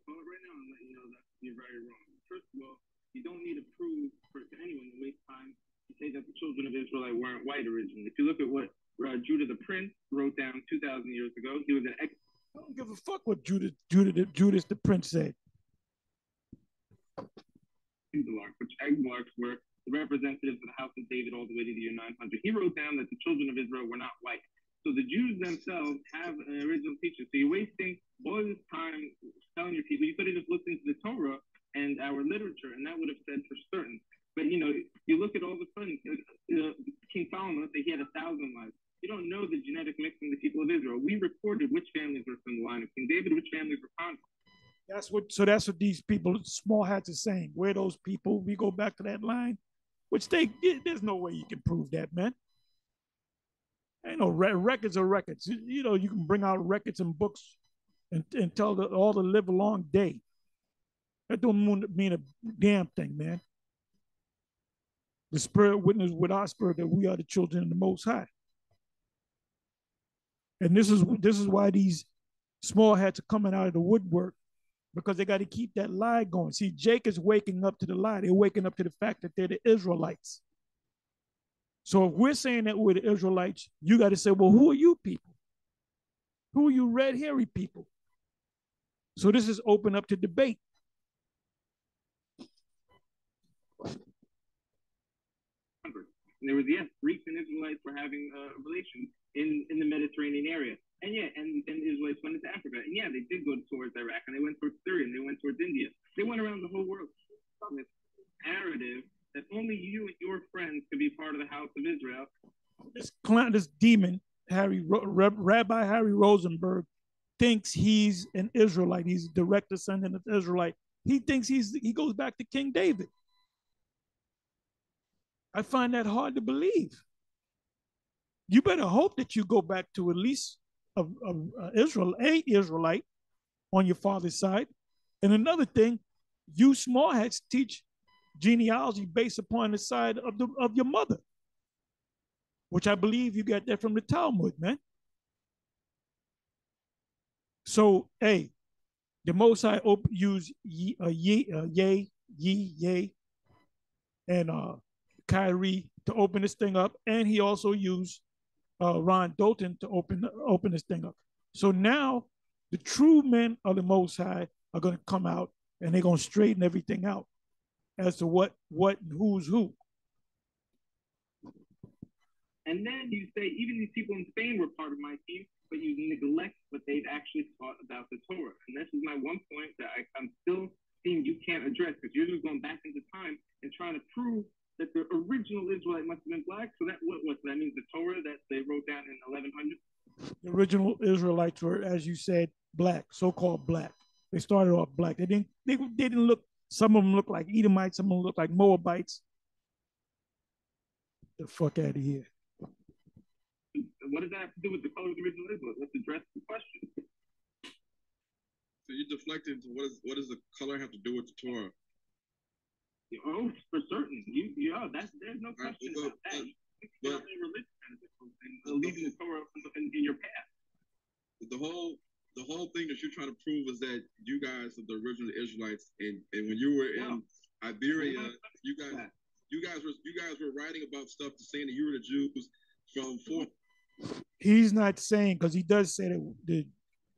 thought right now and let you know that you're very wrong. First of all, you don't need to prove to anyone to waste time to say that the children of Israelite weren't white originally. If you look at what Judah the Prince wrote down 2,000 years ago, he was an don't give a fuck what Judas the Prince said. Which Eglarchs were the representatives of the house of David all the way to the year 900. He wrote down that the children of Israel were not white. So the Jews themselves have an original teacher. So you're wasting all this time telling your people. You could have just looked into the Torah and our literature, and that would have said for certain. But, you know, you look at all the sons. King Solomon, let's say he had 1,000 wives. You don't know the genetic mix in the people of Israel. We recorded which families were from the line of King David, which families were from. That's what these people, small hats, are saying. We're those people. We go back to that line, which there's no way you can prove that, man. Ain't no records are records. You know, you can bring out records and books and tell all the live along day. That don't mean a damn thing, man. The Spirit witness with our spirit that we are the children of the Most High. And this is why these small hats are coming out of the woodwork, because they got to keep that lie going. See, Jake is waking up to the lie. They're waking up to the fact that they're the Israelites. So if we're saying that we're the Israelites, you got to say, well, who are you people? Who are you red hairy people? So this is open up to debate. There was, yes, Greeks and Israelites were having relations in the Mediterranean area. And yeah, and the Israelites went into Africa. And yeah, they did go towards Iraq, and they went towards Syria, and they went towards India. They went around the whole world. This narrative that only you and your friends could be part of the house of Israel. This demon, Rabbi Harry Rosenberg, thinks he's an Israelite. He's a direct descendant of Israelite. He thinks he goes back to King David. I find that hard to believe. You better hope that you go back to at least Israelite on your father's side. And another thing, you small hats teach genealogy based upon the side of your mother, which I believe you got that from the Talmud, man. So, hey, the Most High use Yay, and Kyrie to open this thing up, and he also used Ron Dalton to open this thing up. So now the true men of the Most High are going to come out, and they're going to straighten everything out as to what and who's who. And then you say even these people in Spain were part of my team, but you neglect what they've actually taught about the Torah. And this is my one point that I'm still seeing you can't address, because you're just going back into time and trying to prove that the original Israelite must have been black. So that that means the Torah that they wrote down in 1100. The original Israelites were, as you said, black, so-called black. They started off black. They didn't look. Some of them look like Edomites. Some of them look like Moabites. The fuck out of here. What does that have to do with the color of the original Israelite? Let's address the question. So you deflected to what does the color have to do with the Torah? Oh, for certain. There's no question about that. But leaving the Torah in your path. The whole thing that you're trying to prove is that you guys are the original Israelites, and when you were in Iberia, you guys were writing about stuff saying that you were the Jews from 4. He's not saying, because he does say that the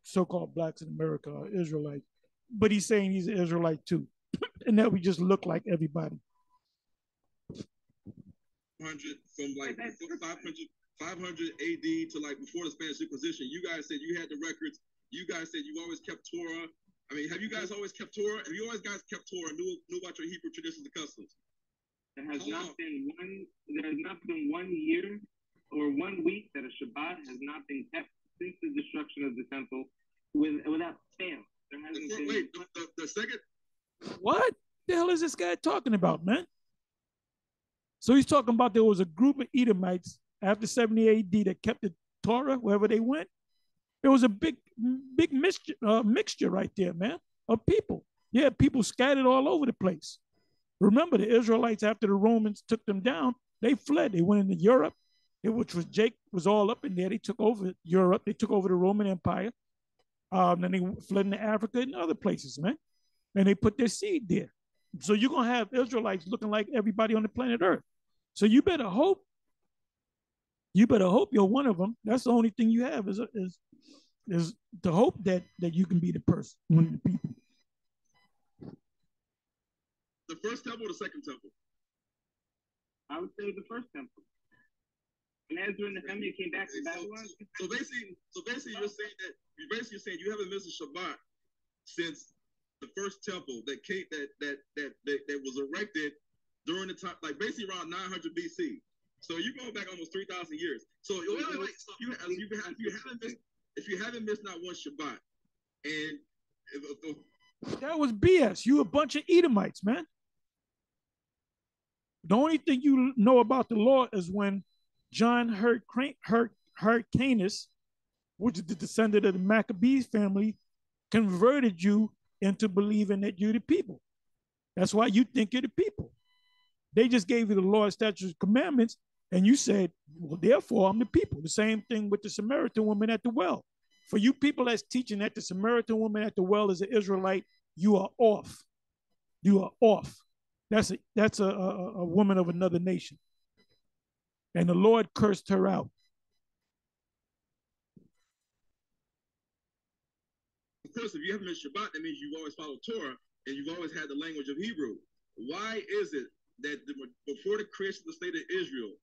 so-called blacks in America are Israelites, but he's saying he's an Israelite too, and that we just look like everybody. 500 AD to like before the Spanish Inquisition. You guys said you had the records. You guys said you always kept Torah. I mean, have you guys always kept Torah? Have you always guys kept Torah and knew about your Hebrew traditions and customs? There has not been one year or 1 week that a Shabbat has not been kept since the destruction of the temple without fail. There hasn't been. Wait, the second. What the hell is this guy talking about, man? So he's talking about there was a group of Edomites after 70 AD that kept the Torah wherever they went. There was a big mixture right there, man, of people. Yeah, people scattered all over the place. Remember, the Israelites, after the Romans took them down, they fled. They went into Europe, which was Jake was all up in there. They took over Europe. They took over the Roman Empire. Then they fled into Africa and other places, man. And they put their seed there. So you're going to have Israelites looking like everybody on the planet Earth. So you better hope you're one of them. That's the only thing you have is is the hope that you can be the person, one of the people. The first temple or the second temple? I would say the first temple. And Ezra and Nehemiah came back to Babylon. So basically, you're saying you haven't missed a Shabbat since the first temple that was erected during the time, like basically around 900 BC. So you're going back almost 3,000 years. So if you haven't missed not one Shabbat, and that was BS. You a bunch of Edomites, man. The only thing you know about the law is when John Hyrcanus, which is the descendant of the Maccabees family, converted you into believing that you're the people. That's why you think you're the people. They just gave you the law, statutes, commandments, and you said, well, therefore, I'm the people. The same thing with the Samaritan woman at the well. For you people that's teaching that the Samaritan woman at the well is an Israelite, you are off. You are off. That's a woman of another nation. And the Lord cursed her out. Of course, if you haven't missed Shabbat, that means you've always followed Torah and you've always had the language of Hebrew. Why is it that before the creation of the state of Israel,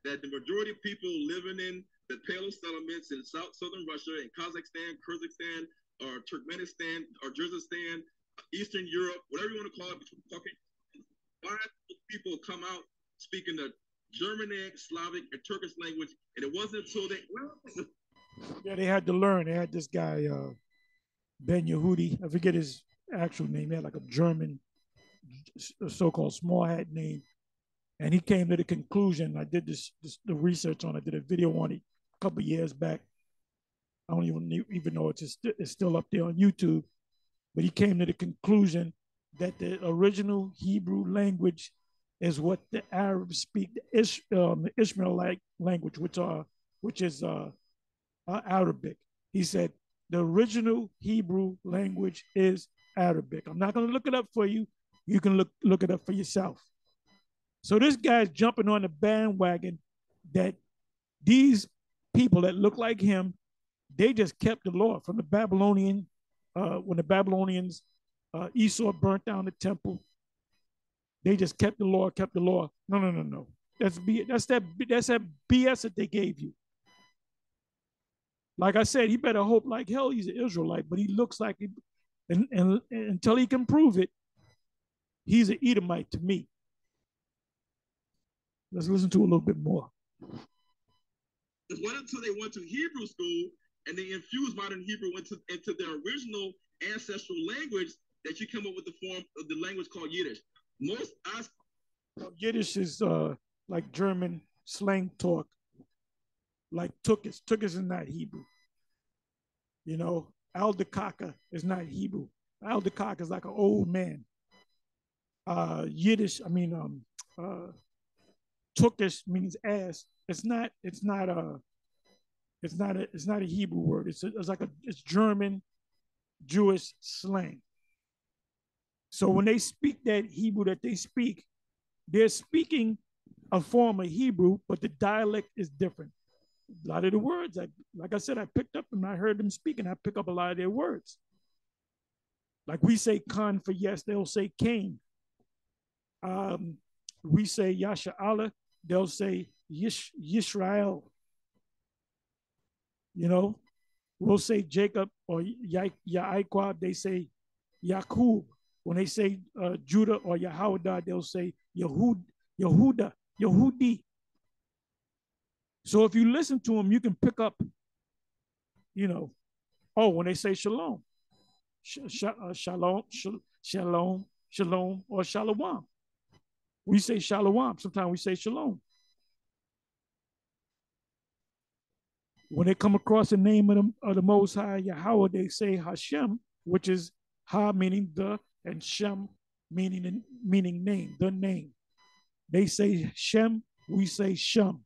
that the majority of people living in the Pale settlements in southern Russia, in Kazakhstan, Kyrgyzstan, or Turkmenistan, or Kyrgyzstan, Eastern Europe, whatever you want to call it, why do people come out speaking the Germanic, Slavic, and Turkish language, and it wasn't until yeah, they had to learn. They had this guy, Ben Yehudi, I forget his actual name. He had like a German, so-called small hat name. And he came to the conclusion, I did the research on it, did a video on it a couple of years back. I don't even know it's still up there on YouTube. But he came to the conclusion that the original Hebrew language is what the Arabs speak, the Ishmaelite language, which is Arabic. He said the original Hebrew language is Arabic. I'm not going to look it up for you. You can look it up for yourself. So this guy's jumping on the bandwagon that these people that look like him, they just kept the law from the Babylonian, when the Babylonians, Esau burnt down the temple. They just kept the law. No. That's that BS that they gave you. Like I said, he better hope like hell he's an Israelite, but he looks like it, and until he can prove it, he's an Edomite to me. Let's listen to a little bit more. It wasn't until they went to Hebrew school and they infused modern Hebrew into their original ancestral language that you come up with the form of the language called Yiddish. Yiddish is like German slang talk, like Turkish. Turkish is not Hebrew. You know, Aldekaka is not Hebrew. Aldekaka is like an old man. Yiddish, Turkish means ass. It's not a Hebrew word. It's German Jewish slang. So when they speak that Hebrew that they speak, they're speaking a form of Hebrew, but the dialect is different. A lot of the words, like I said, I picked up and I heard them speaking. I pick up a lot of their words. Like we say "kan" for yes, they'll say "Cain." We say "Yasha Allah," they'll say Yisrael. You know, we'll say Jacob or Yaakov, they say Yakub. When they say Judah or Yehuda, they'll say Yehuda, Yehudi. So if you listen to them, you can pick up, when they say shalom, shalom, or shalom. We say shalom. Sometimes we say shalom. When they come across the name of the Most High Yahweh, they say Hashem, which is Ha meaning the, and Shem meaning name, the name. They say Shem, we say Shem.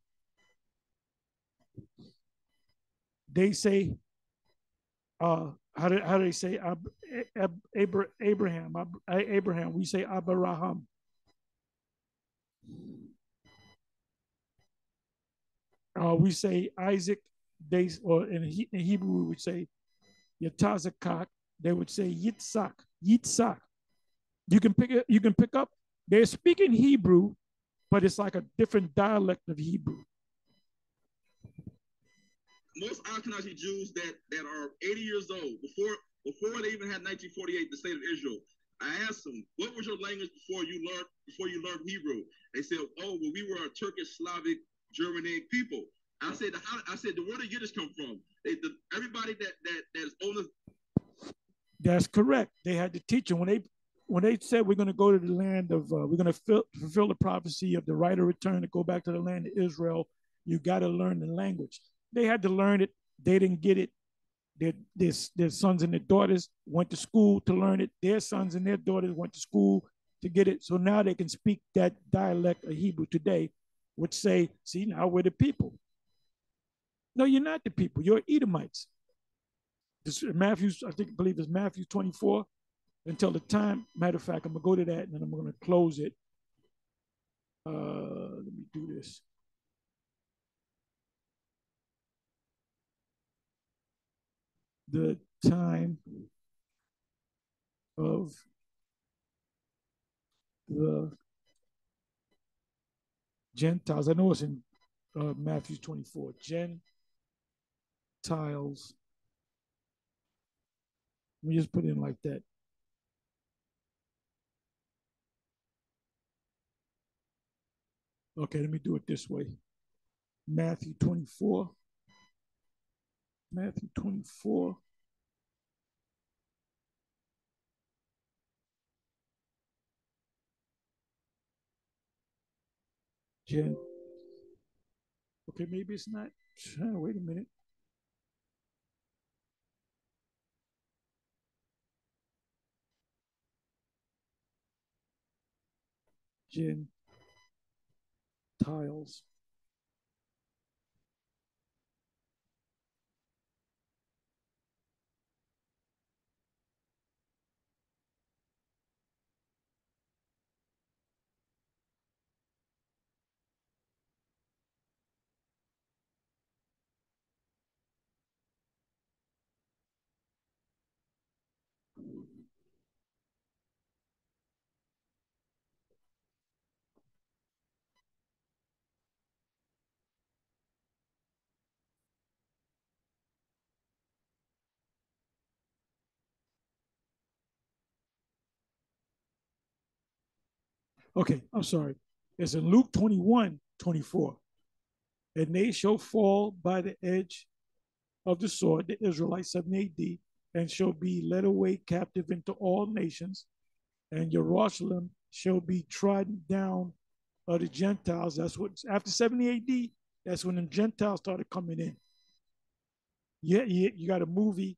They say, how do they say Abraham? Abraham, we say Abraham. We say Isaac, or in Hebrew we would say Yatazakak, they would say Yitzhak, Yitzhak. You can pick up. They're speaking Hebrew, but it's like a different dialect of Hebrew. Most Ashkenazi Jews that are 80 years old, before they even had 1948, the state of Israel, I asked them, what was your language before you learned Hebrew? They said, oh, well, we were a Turkish, Slavic, Germanic people. I said, where did Yiddish come from? Everybody that is older. That's correct. They had to teach them when they said we're going to go to the land of we're going to fulfill the prophecy of the right of return to go back to the land of Israel. You got to learn the language. They had to learn it. They didn't get it. Their sons and their daughters went to school to learn it. Their sons and their daughters went to school to get it. So now they can speak that dialect of Hebrew today, which say, see, now we're the people. No, you're not the people. You're Edomites. This Matthew, I believe it's Matthew 24. Until the time, matter of fact, I'm going to go to that and then I'm going to close it. Let me do this. The time of the Gentiles. I know it's in Matthew 24. Gentiles. Let me just put it in like that. Okay, let me do it this way. Matthew 24. Matthew 24. Okay, maybe it's not. Wait a minute. Gentiles. Okay, I'm sorry. It's in Luke 21:24. And they shall fall by the edge of the sword, the Israelites, 70 AD, and shall be led away captive into all nations, and Jerusalem shall be trodden down of the Gentiles. That's what, after 70 AD, that's when the Gentiles started coming in. Yeah, you got a movie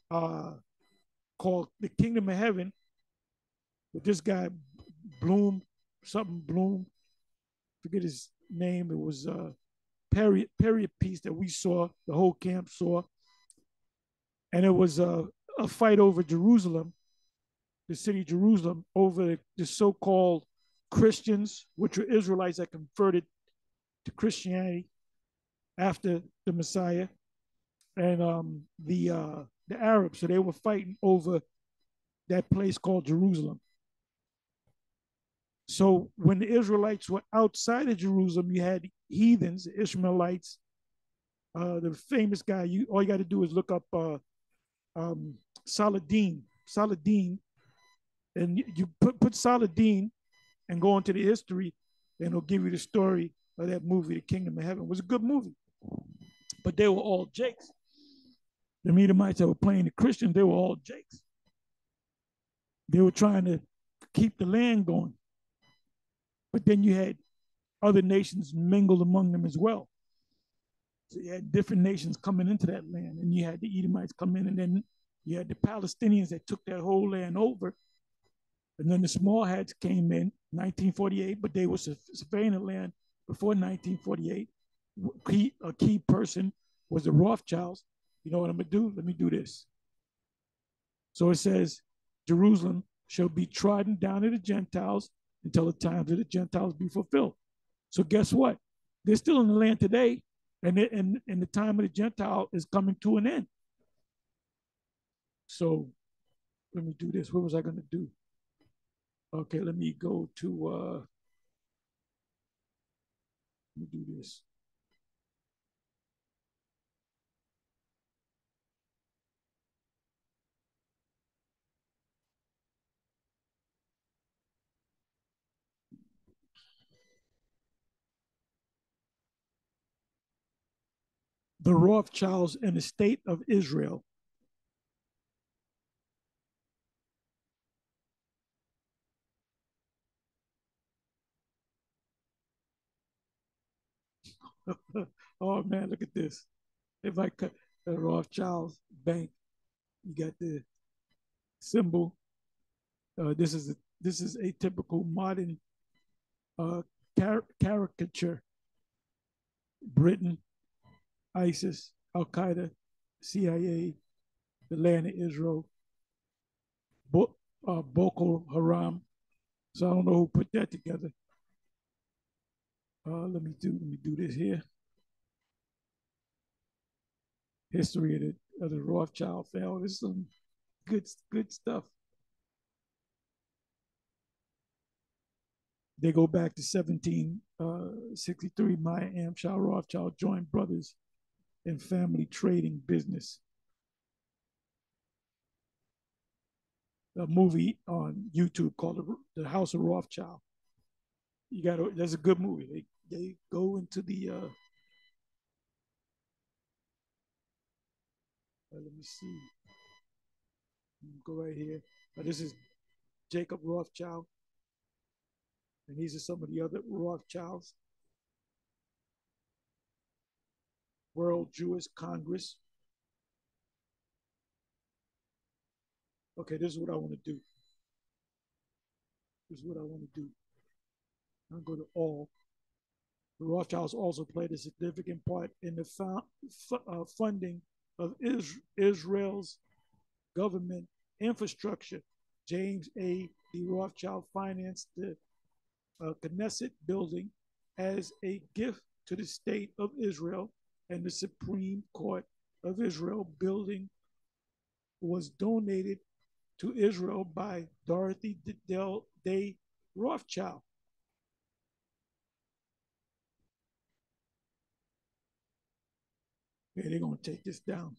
called The Kingdom of Heaven with this guy, Bloom, forget his name. It was period piece that we saw, the whole camp saw. And it was a fight over Jerusalem, the city of Jerusalem, over the so-called Christians, which were Israelites that converted to Christianity after the Messiah, and the Arabs. So they were fighting over that place called Jerusalem. So when the Israelites were outside of Jerusalem, you had heathens, the Ishmaelites. The famous guy, all you got to do is look up Saladin, and you put Saladin and go into the history, and it'll give you the story of that movie, The Kingdom of Heaven. It was a good movie, but they were all jakes. The Edomites that were playing the Christians, they were all jakes. They were trying to keep the land going, but then you had other nations mingled among them as well. So you had different nations coming into that land, and you had the Edomites come in, and then you had the Palestinians that took that whole land over. And then the small hats came in 1948, but they were surveying the land before 1948. A key person was the Rothschilds. You know what I'm going to do? Let me do this. So it says, Jerusalem shall be trodden down to the Gentiles until the times of the Gentiles be fulfilled. So guess what? They're still in the land today, and the time of the Gentile is coming to an end. So let me do this. What was I going to do? Okay, let me go to, let me do this. The Rothschilds and the State of Israel. Oh man, look at this. If I cut the Rothschilds Bank, you got the symbol. This is a typical modern uh, caricature. Britain, ISIS, Al Qaeda, CIA, the land of Israel, Boko Haram. So I don't know who put that together. Let me do this here. History of the Rothschild family. This is some good stuff. They go back to 1763. Maya Amschel Rothschild joined brothers in family trading business. A movie on YouTube called The House of Rothschild. You got to. That's a good movie. They go into the. Let me see. Go right here. This is Jacob Rothschild, and these are some of the other Rothschilds. World Jewish Congress. Okay, this is what I want to do. This is what I want to do. I'll go to all. The Rothschilds also played a significant part in the funding of Israel's government infrastructure. James A. D. Rothschild financed the Knesset building as a gift to the state of Israel, and the Supreme Court of Israel building was donated to Israel by Dorothy Day Rothschild. Yeah, they're going to take this down.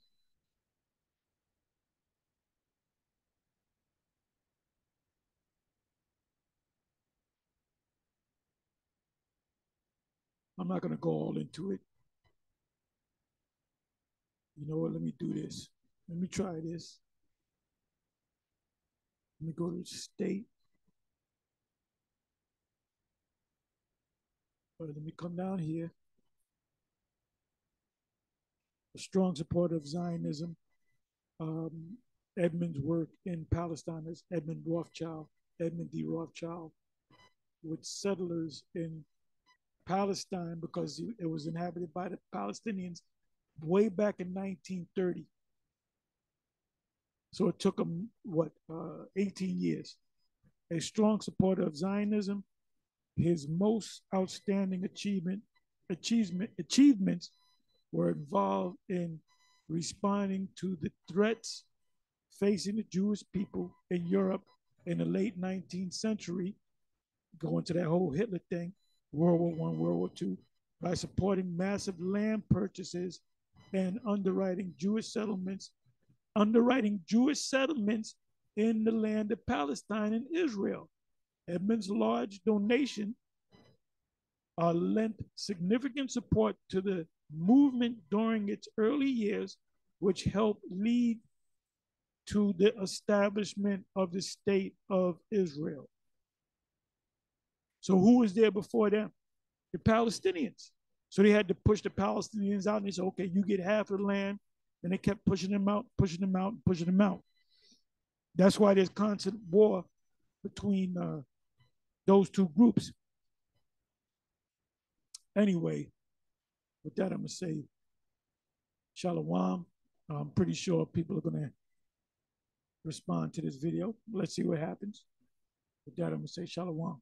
I'm not going to go all into it. You know what? Let me do this. Let me try this. Let me go to the state. Let me come down here. A strong supporter of Zionism. Edmund's work in Palestine is Edmund Rothschild, Edmund D. Rothschild, with settlers in Palestine because it was inhabited by the Palestinians way back in 1930. So it took him, 18 years. A strong supporter of Zionism, his most outstanding achievements were involved in responding to the threats facing the Jewish people in Europe in the late 19th century, going to that whole Hitler thing, World War I, World War II, by supporting massive land purchases and underwriting Jewish settlements in the land of Palestine and Israel. Edmund's large donation lent significant support to the movement during its early years, which helped lead to the establishment of the state of Israel. So who was there before them? The Palestinians. So they had to push the Palestinians out, and they said, okay, you get half of the land. And they kept pushing them out, pushing them out, pushing them out. That's why there's constant war between those two groups. Anyway, with that, I'm going to say shalom. I'm pretty sure people are going to respond to this video. Let's see what happens. With that, I'm going to say shalom.